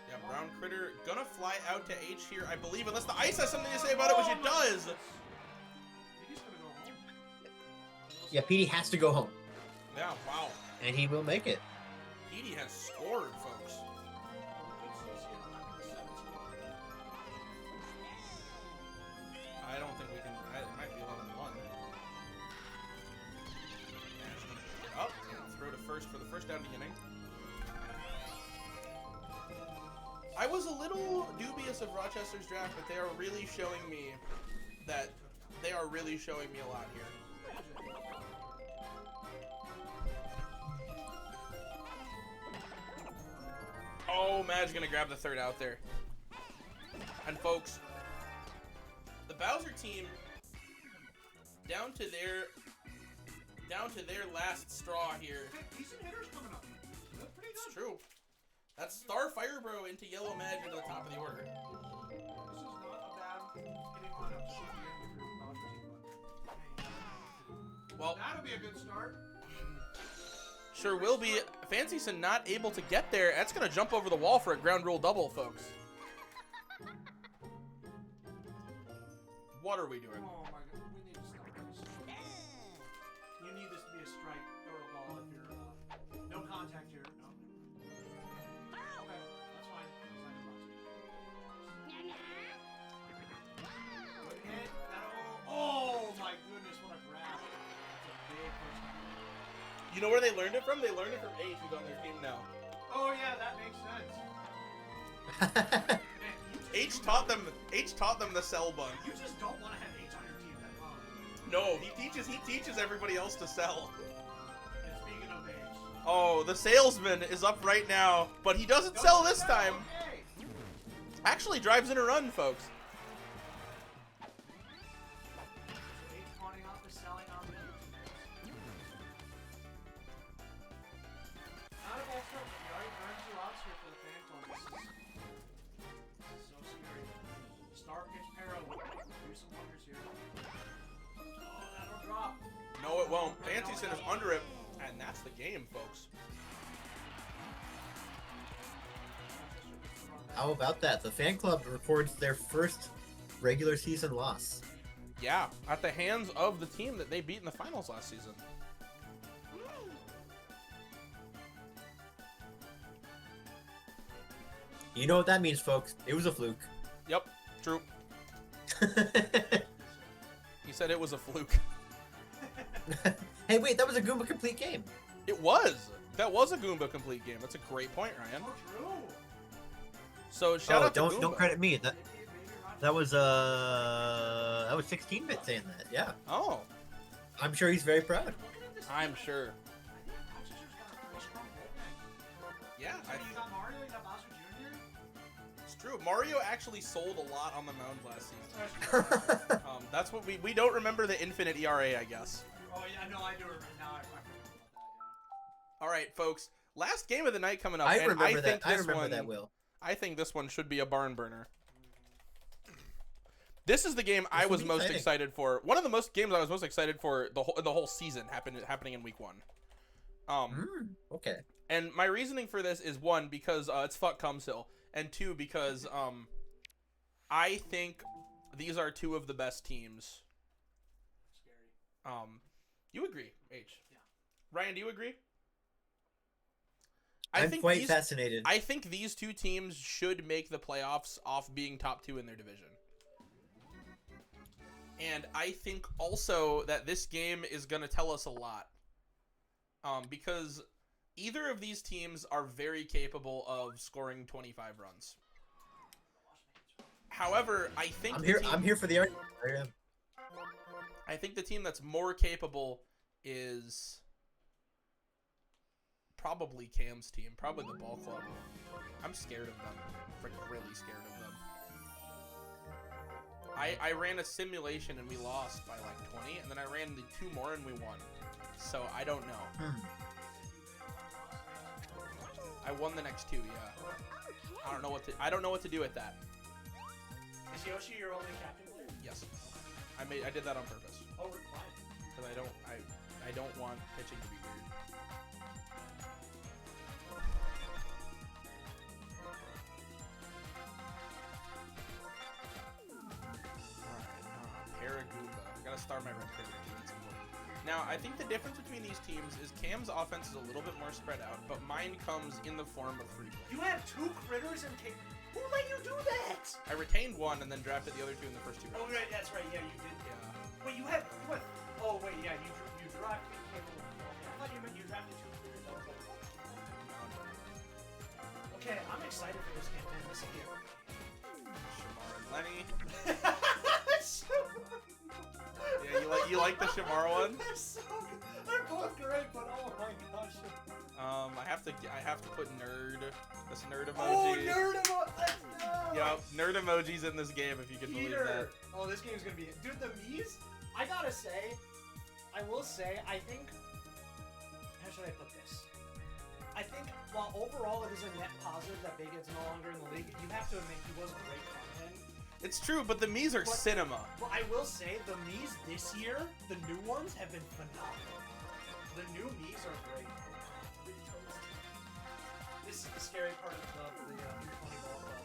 yeah, Brown Critter gonna fly out to H here, I believe, unless the ice has something to say about it, which it does. PD's gonna go home. Yeah, PD has to go home, Yeah, wow. and he will make it. PD has scored, folks. I don't think we can. It might be 11-1. And it's gonna get up and throw to first for the first out of the inning. I was a little dubious of Rochester's draft, but they are really showing me that they are really showing me a lot here. Oh, Mad's gonna grab the third out there. And folks, the Bowser team down to their last straw here. Decent hitters coming up. That's pretty good. It's true. That's Star Firebro into Yellow Mad into the top of the order. This is not a bad hitting lineup to begin with your Bowser team. Well, That'll be a good start. sure will be. Fancyson not able to get there. That's going to jump over the wall for a ground rule double, folks. What are we doing? Oh my god, we need to stop this. You need this to be a strike or a ball if you're no contact here. No. Okay, that's fine. Good hit. Oh my goodness, what a grab. That's a big first time. You know where they learned it from? They learned it from H, who's on their team now. Oh yeah, that makes sense. Man, H taught them the sell bun. You just don't want to have H on your team that long. No, he teaches everybody else to sell. And speaking of H. Oh, the salesman is up right now, but he doesn't sell this time. Okay. Actually drives in a run, folks. H pawning off the selling on the not a bad start. He already burned 2 outs here for the fan club. This is so scary. Star pitch Para will do some wonders here. Oh, that'll drop. No, it won't. Fancyson is under it, and that's the game, folks. How about that? The fan club records their first regular season loss. Yeah, at the hands of the team that they beat in the finals last season. You know what that means, folks. It was a fluke. Yep, true. He said it was a fluke. Hey, wait, that was a Goomba complete game. It was. That was a Goomba complete game. That's a great point, Ryan. Oh, true. So shout out to Goomba. Don't credit me. That was 16-bit saying that. Yeah. Oh, I'm sure he's very proud. I'm sure. Yeah, You got Mario, you got Bowser Jr. it's true. Mario actually sold a lot on the mound last season. That's what we don't remember the infinite ERA, I guess. Oh yeah, no, I do remember. Now I forgot about that. All right, folks. Last game of the night coming up. I and remember that. think I this remember one, that, Will. I think this one should be a barn burner. This is the game I was most excited for. One of the games I was most excited for the whole season happening in week 1. Okay. And my reasoning for this is 1, because it's fuck Comes Hill, and 2, because I think these are 2 of the best teams. Scary. You agree, H? Yeah. Ryan, do you agree? I'm quite fascinated. I think these 2 teams should make the playoffs off being top 2 in their division. And I think also that this game is going to tell us a lot. Because either of these teams are very capable of scoring 25 runs. However, I think I'm here for the argument. I think the team that's more capable is probably Cam's team, probably the ball club. I'm scared of them. Really scared of them. I ran a simulation and we lost by like 20, and then I ran the 2 more and we won. So I don't know. I won the next 2, yeah. I don't know what to do with that. Is Yoshi your only captain player? Yes. I did that on purpose. Oh, why? Because I don't want pitching to be weird. Paragoomba. I gotta start my red trigger too. That's important. Now, I think the difference between these teams is Cam's offense is a little bit more spread out, but mine comes in the form of free play. You have 2 critters and who let you do that? I retained 1 and then drafted the other 2 in the first 2 rounds. Oh, right, that's right. Yeah, you did. Yeah. Wait, you had what? Oh, wait, yeah, you drafted. I thought you meant you drafted 2 critters. Okay, I'm excited for this game, man. Listen here. Shamar and Lenny. Yeah, you like the Shamar one? That's so good. They're both great, but oh my gosh. I have to put nerd. This nerd emoji. Oh, nerd emoji. Let's go. Yup, nerd emojis in this game if you can believe that. Oh, this game's gonna be dude. The Mii's. I gotta say, I will say, I think. How should I put this? I think while overall it is a net positive that Big-Ed's no longer in the league, you have to admit he was great content. It's true, but the Mii's are cinema. Well, I will say the Mii's this year, the new ones have been phenomenal. The new Mii's are great. This is the scary part of the 320 ball club.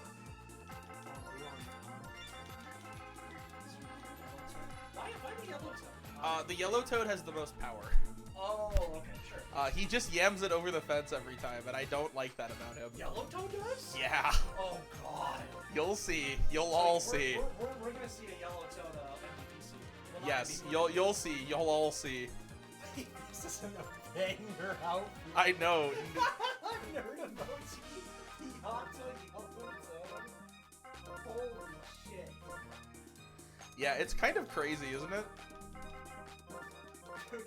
Why the yellow toad? The yellow toad has the most power. Oh, okay, sure. He just yams it over the fence every time, and I don't like that about him. Yellow toad does? Yeah. Oh god. You'll see. You'll all see. We're gonna see a yellow toad MVP soon. Well, Yes, MVP. you'll see. You'll all see. This isn't a banger out. I know. Nerd emoji. Yonto, yellow toad. Holy shit. Yeah, it's kind of crazy, isn't it? Dude,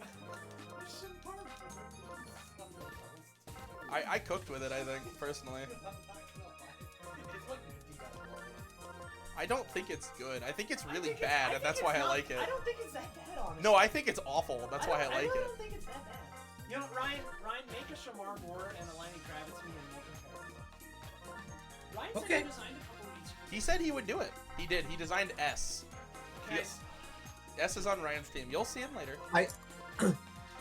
I cooked with it, I think, personally. I don't think it's good. I think it's really bad, and that's why I like it. I don't think it's that bad, honestly. No, I think it's awful. That's why I like really it. don't think it's that bad. You know, Ryan, make a Shamar board and a Lenny Kravitz meme and we'll compare. Ryan said he designed a couple of these. He said he would do it. He did. He designed S. Okay. S is on Ryan's team. You'll see him later.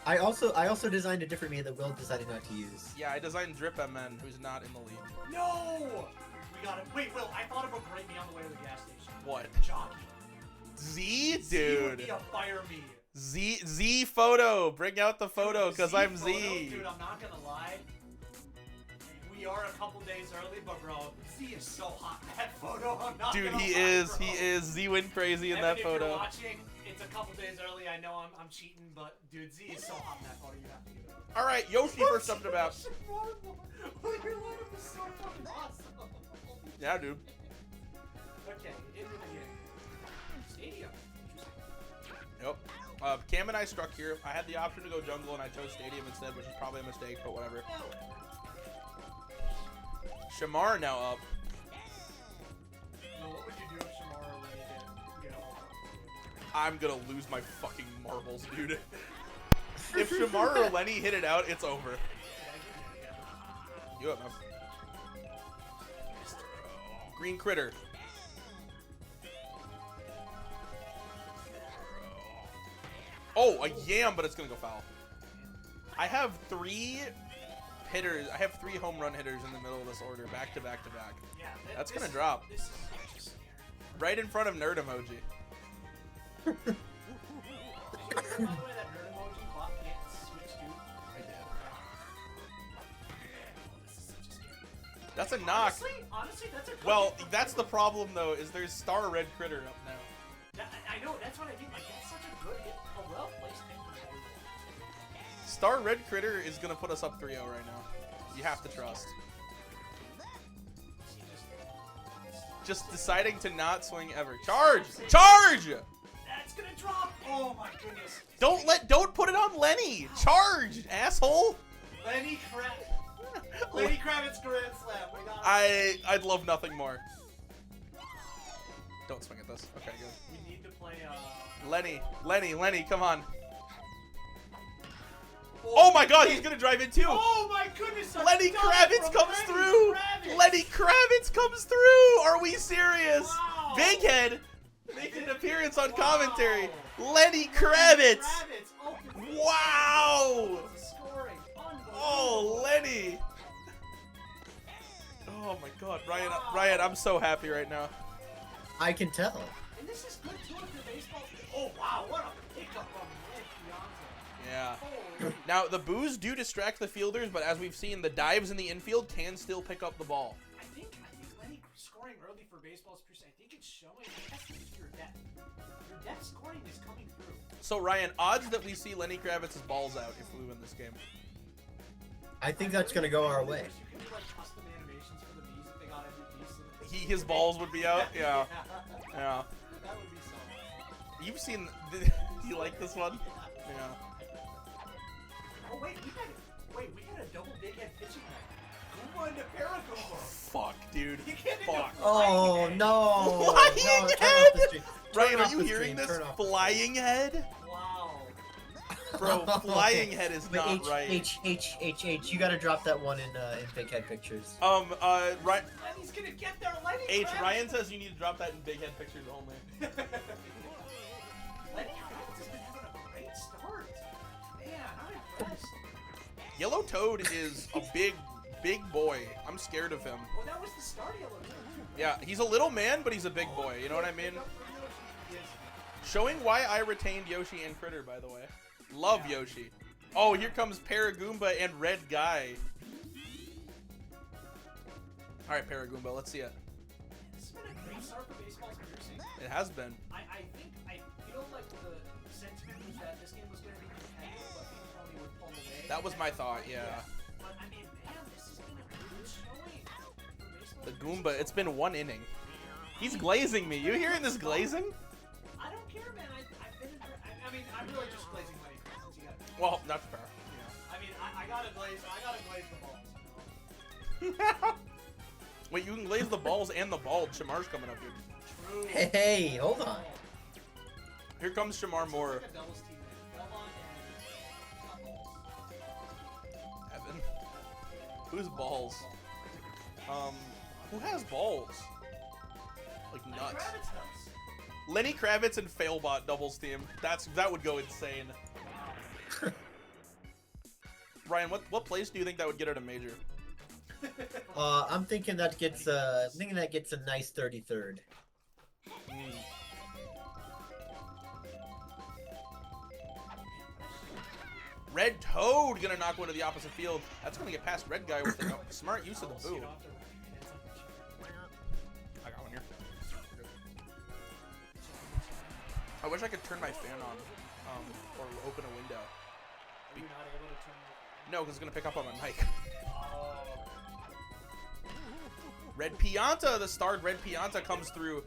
I also designed a different me that Will decided not to use. Yeah, I designed Drip MN, who's not in the league. No! We got it. Wait, Will, I thought of a great me on the way to the gas station. What? Jockey. Z, Z would dude. be a fire me. Z photo. Bring out the photo, cause I'm photo, Z. Dude, I'm not gonna lie. We are a couple days early, but bro, Z is so hot in that photo. I'm not Dude, gonna he lie, is. bro. He is. Z went crazy in Evan, that if you're photo. watching, it's a couple days early. I know I'm cheating, but dude, Z is so hot in that photo. You have to give it up. All right, Yoshi for something about. Your lineup is so fucking awesome. Yeah, dude. Okay, into the game. Stadium. Yep. Cam and I struck here. I had the option to go jungle, and I chose stadium instead, which is probably a mistake, but whatever. Shamar now up. What would you do if Shamar already did? I'm gonna lose my fucking marbles, dude. If Shamar or Lenny hit it out, it's over. You have enough. Green critter. Oh, a yam, but it's gonna go foul. I have 3 hitters. I have 3 home run hitters in the middle of this order, back to back to back. Yeah, That's gonna drop. This is just scary. Right in front of nerd emoji. Did you hear, by the way, that nerd emoji bot can't switch to? I did. This is such a scary. That's a knock. Honestly, that's a good Well, hit from that's the Critter. problem though, is there's star red critter up now. I know, that's what I mean. Like, that's such a good hit. A well-placed hit from Critter. Star red critter is gonna put us up 3-0 right now. You have to trust. Just deciding to not swing ever. Charge! Charge! That's gonna drop. Oh my goodness. Don't put it on Lenny. Charge, asshole. Lenny Kravitz Grand Slam. We got it. I'd love nothing more. Don't swing at this. Okay, good. We need to play. Lenny, come on. Oh my God, he's gonna drive in too. Oh my goodness. Lenny Kravitz comes through. Lenny Kravitz comes through. Are we serious? Wow. Big Head makes an appearance on commentary. Lenny Kravitz. Oh, Wow. scoring. Oh, Lenny. Oh my God, Ryan, I'm so happy right now. I can tell. And this is good too if the baseball. Oh wow, what a pickup from Nick Beyonce. Yeah. Holy. Now, the boos do distract the fielders, but as we've seen, the dives in the infield can still pick up the ball. I think Lenny scoring early for baseball's per se. I think it's showing that's your depth. Your depth scoring is coming through. So, Ryan, odds that we see Lenny Kravitz's balls out if we win this game. I think that's gonna go our way. You can do like custom animations for the bees if they got MVPs. His balls would be out? Yeah. Yeah. That would be so awesome. You've seen... Do you like this one? Yeah. Oh wait, we had a double big head pitching night. Goomba into Paragoomba. Fuck, dude. You can't Fuck. Oh no! Flying no, turn head! off the stream. Turn Ryan, are off you the hearing stream, this? turn off the Flying head? Wow. Bro, flying head is Wait, not right. H, you gotta drop that one in Big Head Pictures. Ryan, Lenny's gonna get there. Lenny. H, Ryan says you need to drop that in big head pictures only. Lenny Kravitz has been having a great start. Man, I'm impressed. Yellow Toad is a big boy. I'm scared of him. Well, that was the start of Yellow Toad. Yeah, he's a little man, but he's a big boy. You know what I mean? Showing why I retained Yoshi and Critter, by the way. Love Yoshi. Oh, here comes Paragoomba and Red Guy. Alright, Paragoomba, let's see it. This has been a great start for baseball's piercing. It has been. I feel like the sentiment was that this game was going to be competitive, but Ping Pong would pull away. That was my thought, yeah. But I mean, man, this has been a good showing for The baseball. Goomba, it's been one inning. He's glazing me. You hearing this glazing? I don't care, man. I've been I mean, I'm really just glazing money since you got it. Well, that's fair. I mean, I gotta glaze the balls. Wait, you can glaze the balls and the bald. Shamar's coming up here. True. Hey, hold on. Here comes Shamar Moore. Like a doubles team, man. Belmont and Evan. Who's balls? Who has balls? Like Lenny nuts. Kravitz does. Lenny Kravitz and Failbot doubles team. That would go insane. Ryan, what place do you think that would get at a major? I'm thinking that gets a nice 33rd. Red Toad gonna knock one to the opposite field. That's gonna get past Red Guy with a smart use of the boo. I got one here. I wish I could turn my fan on, or open a window. You're not able to turn it. No, because it's gonna pick up on my mic. Red Pianta, the starred Red Pianta comes through.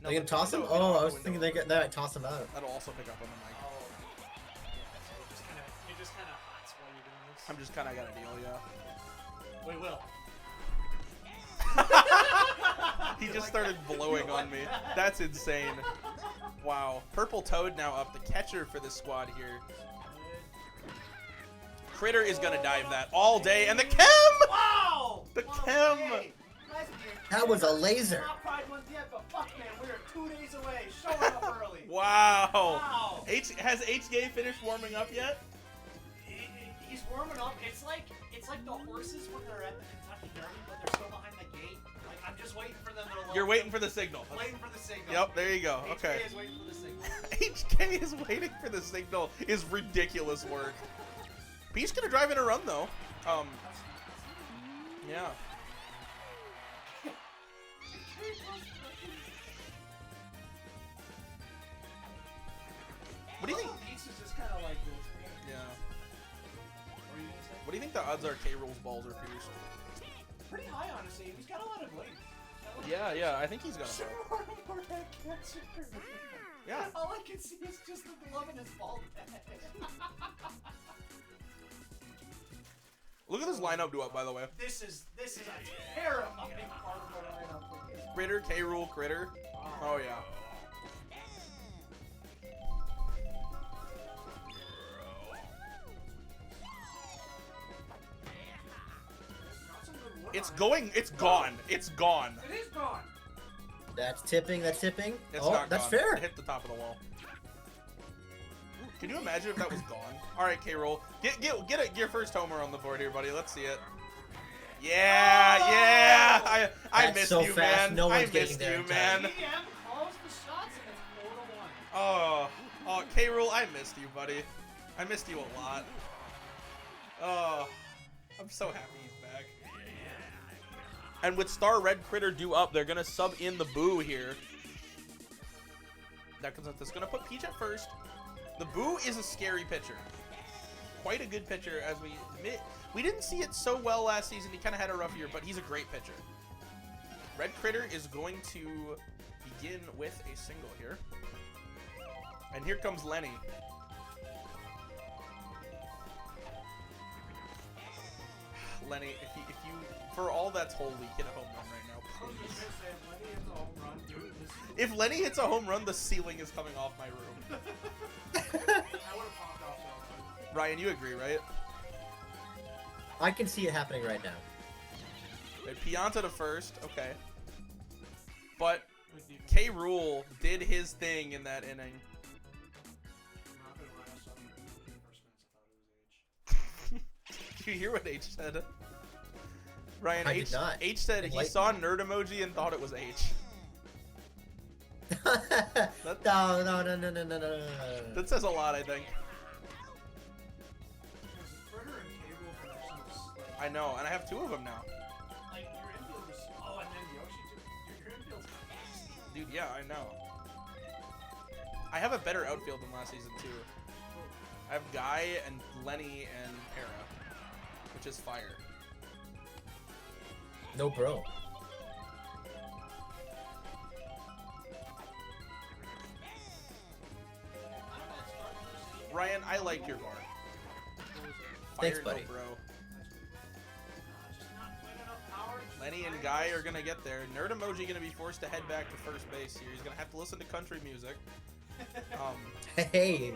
Are you gonna toss him? Oh, I was thinking they might toss him out. That'll also pick up on the mic. You're just kind of hot while you're doing this. I'm just kind of got a deal, yeah. Wait, Will. He just started blowing on me. That's insane. Wow. Purple Toad now up, the catcher for this squad here. Critter is gonna dive that all day, and the chem! Wow! The What a chem! play. That was a laser. Not Pride Month yet, but fuck man, we're 2 days away. Showing up early. Wow. Wow. Has HK finished warming up yet? He's warming up. It's like the horses when they're at the Kentucky Derby, but they're still behind the gate. Like I'm just waiting for them to. You're waiting for the signal. Waiting for the signal. Yep, there you go. Okay. HK is waiting for the signal. HK is waiting for the signal is ridiculous work. Peach gonna drive in a run though. Yeah. What do you think? Peach is just kind of like this. Yeah. What are you gonna say? What do you think the odds are K-Roll's balls are pierced? Pretty high, honestly. He's got a lot of weight. Yeah, I think he's gonna Sure, fall. more head cancer. Yeah. All I can see is just the glove in his bald head. Look at this lineup do up, by the way. This is a terrifying part of the lineup for this. Critter, K-Roll, Critter. Oh yeah. Not some good wood It's on it. going. It's gone. It's gone. It is gone. That's tipping. That's tipping. It's Oh, not that's gone. fair. It hit the top of the wall. Can you imagine if that was gone? All right, K-Roll. Get your first homer on the board here, buddy. Let's see it. Yeah, yeah. I That's missed so you, fast. man. No I one's getting missed there you, in time. man. DM calls the shots and it's 4-1. Oh, K-Roll, I missed you, buddy. I missed you a lot. Oh, I'm so happy he's back. And with Star Red Critter due up, they're gonna sub in the Boo here. That's gonna put Peach at first. The Boo is a scary pitcher. Quite a good pitcher, as we admit. We didn't see it so well last season. He kind of had a rough year, but he's a great pitcher. Red Critter is going to begin with a single here. And here comes Lenny. Lenny, if you for all that's holy, hit a home run right now, I was just please. gonna say, if Lenny hits a home run, dude, this If Lenny hits a home run, the ceiling is coming off my room. I would have popped off so Ryan, you agree, right? I can see it happening right now. Right, Pianta to first, okay. But K. Rool did his thing in that inning. I'm not gonna lie, I saw the first minutes, I thought it was H. Did you hear what H said? Ryan, I H, did not. H said he Enlighten saw me. nerd emoji and thought it was H. No. That says a lot, I think. Because Fritter and Cable connection was like, I know, and I have 2 of them now. like your infield was, oh, and then Yoshi too. Your infield's nasty. Dude, yeah, I know. I have a better outfield than last season, too. I have Guy and Lenny and Para, which is fire. No, bro. Ryan, I like your bar. Thanks, Fire, buddy. no bro. Just not quite enough power. Just Lenny and not Guy enough. are gonna get there. Nerd emoji gonna be forced to head back to first base here. He's gonna have to listen to country music. Hey.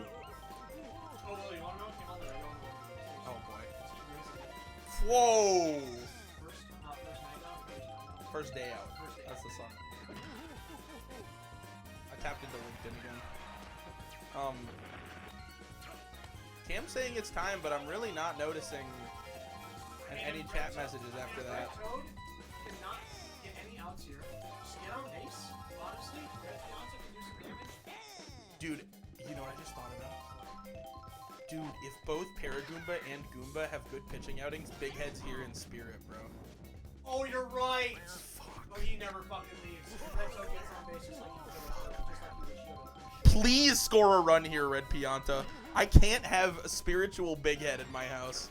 Oh, well, you wanna know? Came on the radio on the- Oh boy. It's Whoa! First night out, First day out. First day That's out. the song. I tapped into LinkedIn again. Cam's saying it's time, but I'm really not noticing any chat messages after that. Red Toad cannot get any outs here. Just get on base. Honestly, Red Pianta can do some damage. Dude, you know what I just thought about? Dude, if both Paragoomba and Goomba have good pitching outings, Big Head's here in spirit, bro. Oh, you're right. Fuck. Oh, he never fucking leaves. Red Toad gets on base just like he should have. Just like he should have. Please score a run here, Red Pianta. I can't have a spiritual Big Head in my house.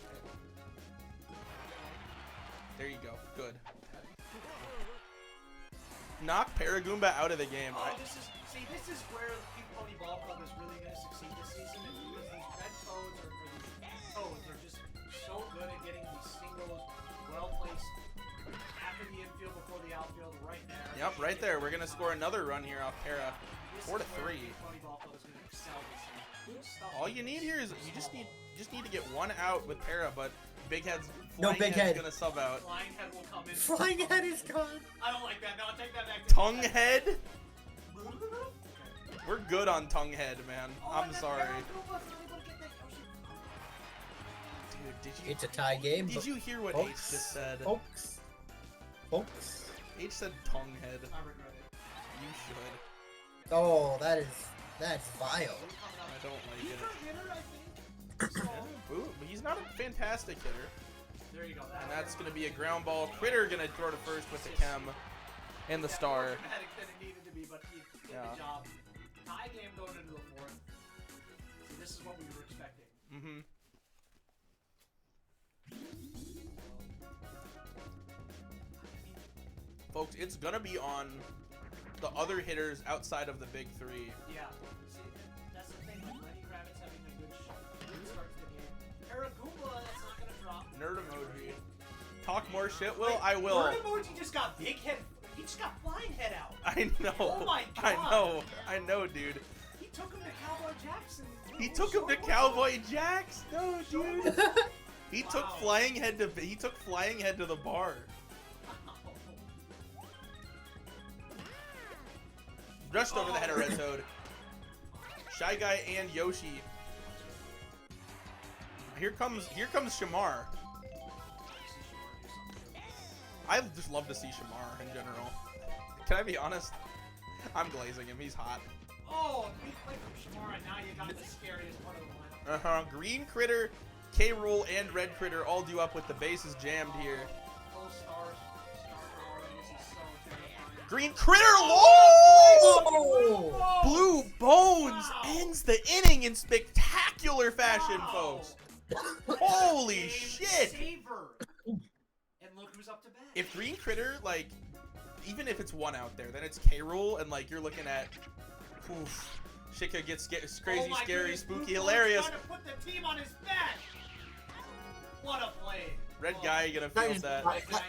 There you go. Good. Knock Paragoomba out of the game. Oh, this is where the Pink Pony Ball Club is really going to succeed this season, is because these red toads are just so good at getting these singles well placed after the infield, before the outfield, right there. Yep, right there. We're gonna score another run here off Para. This 4 to is where 3. Pink Pony Ball Club is going to excel this season. Good stuff. All you need here is you just need to get one out with Para, but Big Head's No, Flying Big Head's Head. gonna sub out. Flying Head will come in. Flying Head is gone. I don't like that. No, take that back. Tongue Head? We're good on Tongue Head, man. I'm sorry. Dude, did you It's a tie game. did but you hear what folks, H just said? Folks. H said Tongue Head. I regret it. You should. Oh, that's vile. I don't like He's it. a hitter, I think. So, Ooh, but he's not a fantastic hitter. there you go. And that's going to be a ground ball. Critter going to throw to first with the chem and the Yeah, star. more dramatic than it needed to be, but he did Yeah. the job. Tie game going into the fourth. So this is what we were expecting. Mm-hmm. Folks, it's going to be on the other hitters outside of the big three. Yeah. See, that's the thing. Like Lenny Kravitz having a good start to the game. Paragoomba, that's not gonna drop. Nerd emoji. Talk more shit, Will? I will. Nerd emoji just got big head. He just got flying head out. I know. Oh my I God. know, dude. He took him to Cowboy Jackson. He took him to Cowboy Jacks? No, dude. He took Wow. Flying Head to the bar. Just over the head of Red Toad. Shy Guy and Yoshi. Here comes Shamar. I just love to see Shamar in general. Can I be honest? I'm glazing him. He's hot. Oh, big play from Shamar, and now you got the scariest part of the lineup. Uh-huh. Green Critter, K-Rool, and Red Critter all due up with the bases jammed here. Those stars, star power, this is so terrifying. Green Critter, oh! Oh! Blue Bones Wow. ends the inning in spectacular fashion, Wow. folks. Holy Game shit! Saver. And look who's up to bat. If Green Critter, like, even if it's one out there, then it's K-Rool, and, like, you're looking at, oof, Shika gets crazy, Oh my scary, goodness, spooky, Blue Bones hilarious. trying to put the team on his back. What a play. Red guy gonna That, field is, that.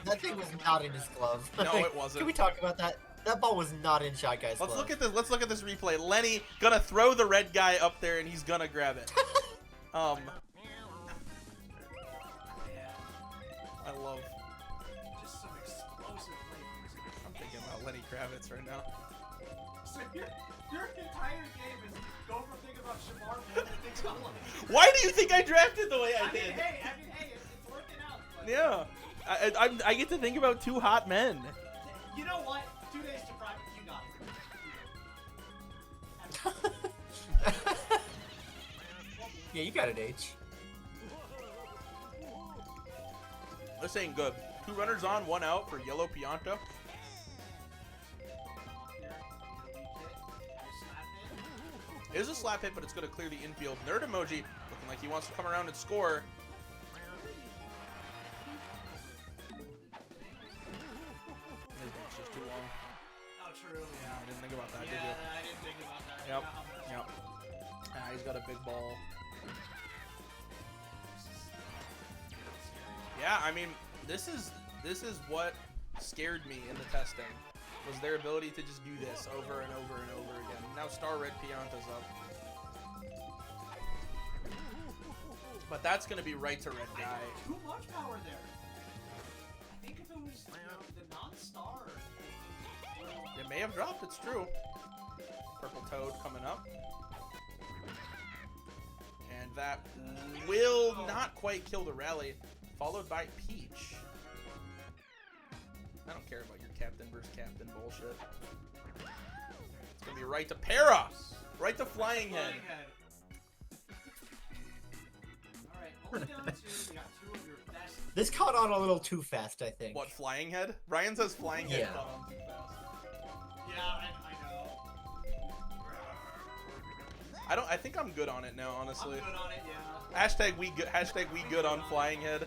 that thing was not in his glove. No, it wasn't. Can we talk about that? That ball was not in Shy Guy's glove. Let's look at this replay. Lenny gonna throw the red guy up there and he's gonna grab it. I love. Just some explosive flavors. I'm thinking about Lenny Kravitz right now. So your entire game is go from thinking about Shamar more than thinking about Lenny. Why do you think I drafted the way I did? Hey, it's working out. But Yeah, I get to think about two hot men. you know what? 2 days to private, you got it. Yeah, you got it, H. This ain't good. 2 runners on, 1 out for yellow Pianta. It is a slap hit, but it's going to clear the infield. Nerd emoji looking like he wants to come around and score. His bench is too long. Oh, true. Yeah, I didn't think about that, did Yeah, you? I didn't think about that. Yep. Yeah. Yep. Ah, he's got a big ball. Yeah, I mean, this is what scared me in the testing, was their ability to just do this over and over and over again. Now Star Red Pianta's up. But that's going to be right to red guy. Too much power there. I think if it was the non-star. It may have dropped, it's true. Purple Toad coming up. And that will not quite kill the rally. Followed by Peach. I don't care about your captain versus captain bullshit. It's going to be right to Para. Right to Flying Head. Alright, only down 2. We got 2 of your best. This caught on a little too fast, I think. What, Flying Head? Ryan says Flying Head Yeah. caught on too fast. Yeah, I know. I think I'm good on it now, honestly. I'm good on it, yeah. Hashtag we good on Flying Head.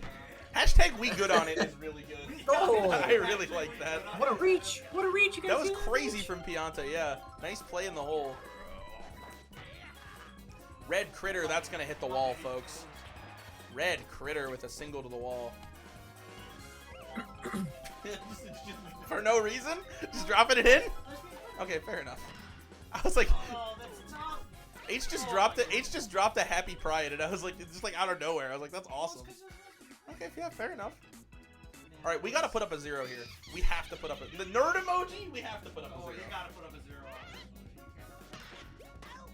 Hashtag we good on it is really good. Oh. I really like that. What a reach! What a reach! You guys That was see crazy reach? from Pianta, yeah. Nice play in the hole. Red Critter, that's going to hit the wall, folks. Red Critter with a single to the wall. For no reason? Just dropping it in? Okay, fair enough. I was like, Oh, that's tough. H just dropped it. H just dropped a happy pride, and I was like, it's just like out of nowhere. I was like, that's awesome. Okay, yeah, fair enough. All right, we gotta put up a 0 here. We have to put up the nerd emoji. We have to put up a 0. Oh, you gotta put up a 0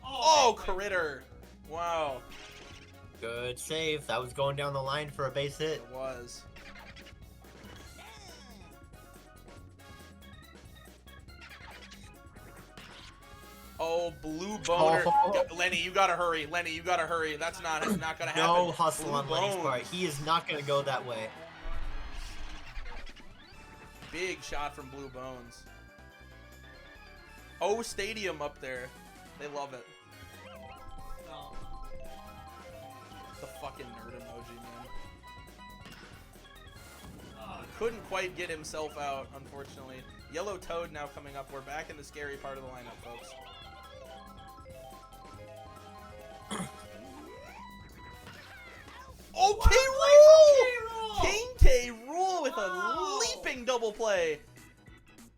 on Oh, Critter! Wow, Good save. That was going down the line for a base hit. it was. Oh, blue boner. Oh. Lenny, you gotta hurry. Lenny, you gotta hurry. That's not gonna happen. No hustle Blue on Lenny's bones. part. He is not going to go that way. Big shot from Blue Bones. Oh, Stadium up there. They love it. No. The fucking nerd emoji, man. Couldn't quite get himself out, unfortunately. Yellow Toad now coming up. We're back in the scary part of the lineup, folks. Oh, K. Rool! King K. Rool with a leaping double play.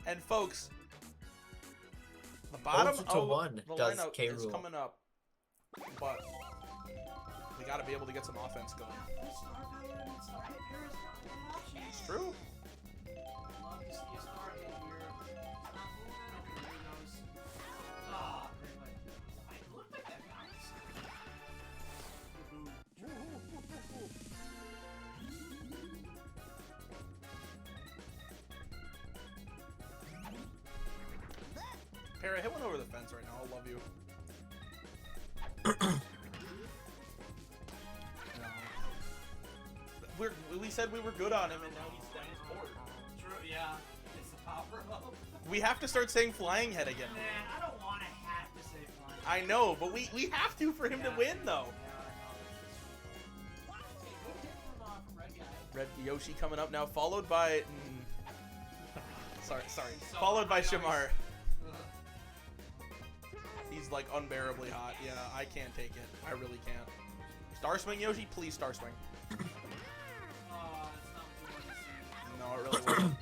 And folks, the bottom to of 1 the does lineup K. is Rool. coming up, but we got to be able to get some offense going. It's true. Love to see a star hit here. It's not moving. Okay, there he goes. Ah, great play. It looked like that bounce. Para, hit one over the fence right now. I'll love you. We said we were good on him, and now he's bored. True, yeah. It's the power up. We have to start saying Flying Head again. Man, I don't want to have to say flying. I know, but we have to for him to win, though. Yeah, I know. Hey, good hit from Red Guy. Red Yoshi coming up now, followed by... sorry. So Followed by I know Shamar. Ugh. He's like unbearably hot. Yeah, I can't take it. I really can't. Star Swing, Yoshi? Please Star Swing. It's though. It really wasn't.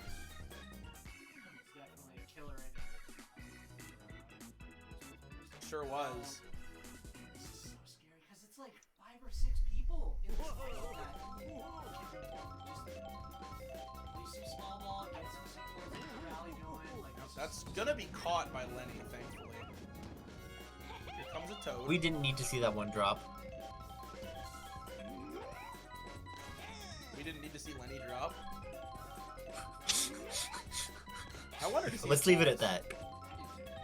It's definitely a killer ending. Sure was. This is so scary because it's like 5 or 6 people in this fight that just leave some small ball, get some singles, get the rally going. Like, That's gonna be caught by Lenny, thankfully. Here comes a Toad. We didn't need to see that one drop. We didn't need to see Lenny drop. I wanted to see. Let's leave it at that.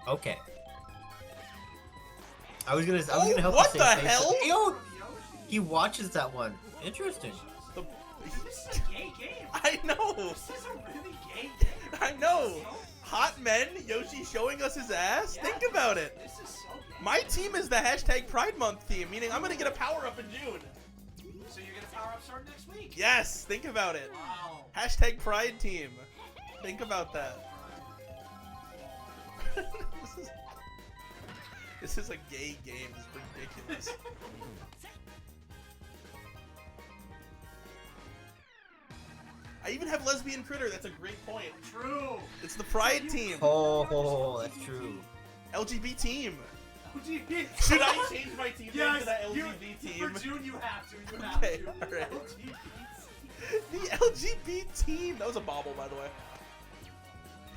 Okay. I was gonna help. What you the save face. hell? Yo, he watches that one. Interesting. The... this is a gay game. I know. This is a really gay game. I know. Hot men, Yoshi showing us his ass. Yeah, Think about it. This is so gay. My team is the hashtag Pride Month team, meaning I'm gonna get a power up in June. So you're gonna power up starting next week? Yes, think about it. Wow. Hashtag Pride team. Think about that. This is a gay game. It's ridiculous. I even have lesbian critter. That's a great point. True. It's the Pride team. Oh, that's true. LGB team. LGBT. Should I change my team name Yes, to the LGB team? For June, you have to. You have Okay, to. alright. LGBT. The LGB team. That was a bobble, by the way.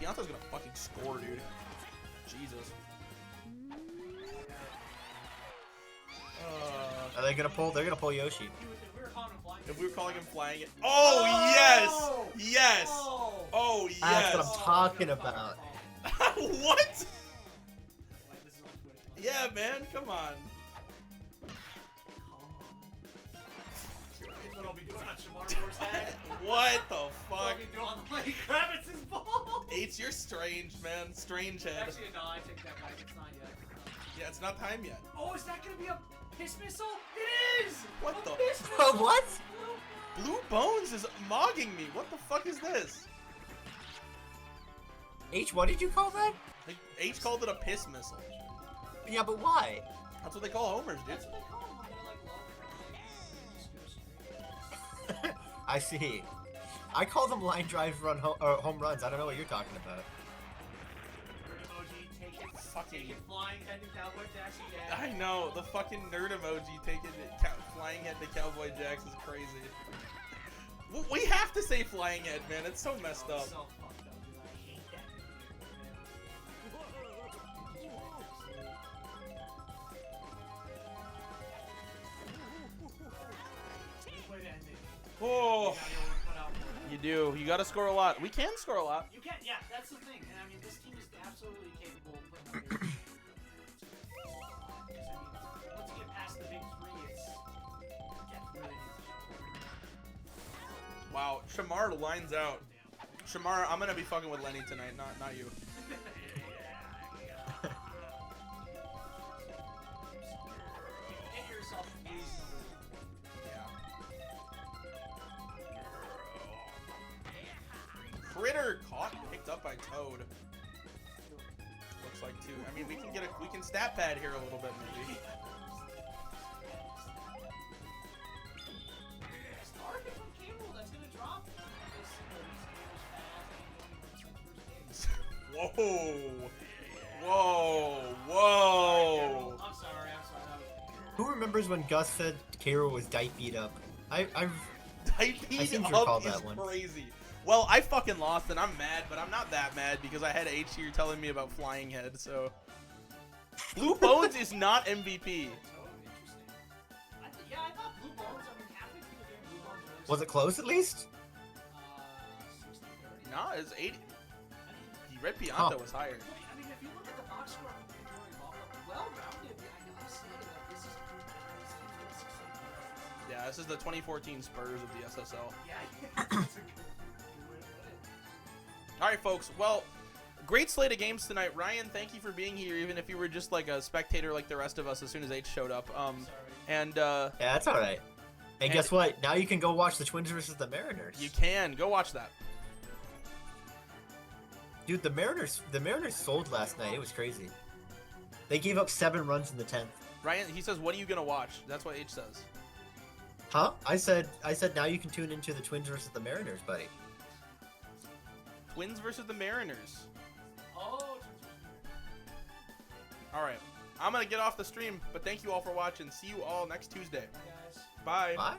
Beyonce's gonna fucking score, dude. Jesus. Are they gonna pull? They're gonna pull Yoshi. If we were calling him flying. If we were calling him flying it. Oh, Oh! yes! Yes! Oh! Oh, yes! That's what I'm talking about. What? Yeah, man, come on. What I'll be doing on Shamar head. What the What fuck? I'll be doing on Lenny Kravitz's ball. H, you're strange, man. Strange head. Actually, no, I take that back. It's not yet. Yeah, it's not time yet. Oh, is that gonna be a piss missile? It is! What A the- piss missile! What? Blue Bones is mogging me. What the fuck is this? H, what did you call that? Like, H called it a piss missile. Yeah, but why? That's what they call homers, dude. That's what they call them when they like love. I see. I call them line drives, home runs. I don't know what you're talking about. Emoji, take it. Fucking- Take it flying head to Cowboy Jacks again. I know, the fucking nerd emoji taking it, flying head to Cowboy Jacks is crazy. We have to say flying head, man. It's so messed up. So fucked up, dude. I hate that video, man. Way to end it. Oh, You got your work cut out for you. you do. You gotta score a lot. We can score a lot. You can, yeah, that's the thing. And I mean, this team is absolutely capable of putting up big. Once you get past the big 3, it's definitely. Wow, Shamar lines out. Shamar, I'm gonna be fucking with Lenny tonight, not you. Get yourself reasonable. Critter caught and picked up by Toad. Looks like two. I mean, we can stat pad here a little bit maybe. Target from Cable, that's gonna drop. Whoa! Whoa! Whoa! I'm sorry. Who remembers when Gus said Cairo was dipe beat up? I Typing seem to up recall is that one. crazy. Well, I fucking lost and I'm mad, but I'm not that mad because I had H here telling me about Flying Head, so... Blue Bones is not MVP. Oh, interesting. I thought Blue Bones, I mean, halfway through the game, Blue Bones really was it close at least? 60-30. Nah, it's 80. I mean, Red Pianta Huh. was higher. I mean, if you look at the box score from Victoria Ball, well-rounded, I gotta say that this is Yeah, this is the 2014 Spurs of the SSL. Yeah, that's a good way to put it. All right, folks. Well, great slate of games tonight. Ryan, thank you for being here, even if you were just like a spectator like the rest of us as soon as H showed up. Sorry. And Yeah, that's all right. And guess what? Now you can go watch the Twins versus the Mariners. you can go watch that. Dude, the Mariners sold last night. It was crazy. They gave up 7 runs in the 10th. Ryan, he says, "What are you gonna watch?" That's what H says. Huh? I said now you can tune into the Twins versus the Mariners, buddy. Twins versus the Mariners. Oh. All right. I'm going to get off the stream, but thank you all for watching. See you all next Tuesday. Bye, guys. Bye. Bye.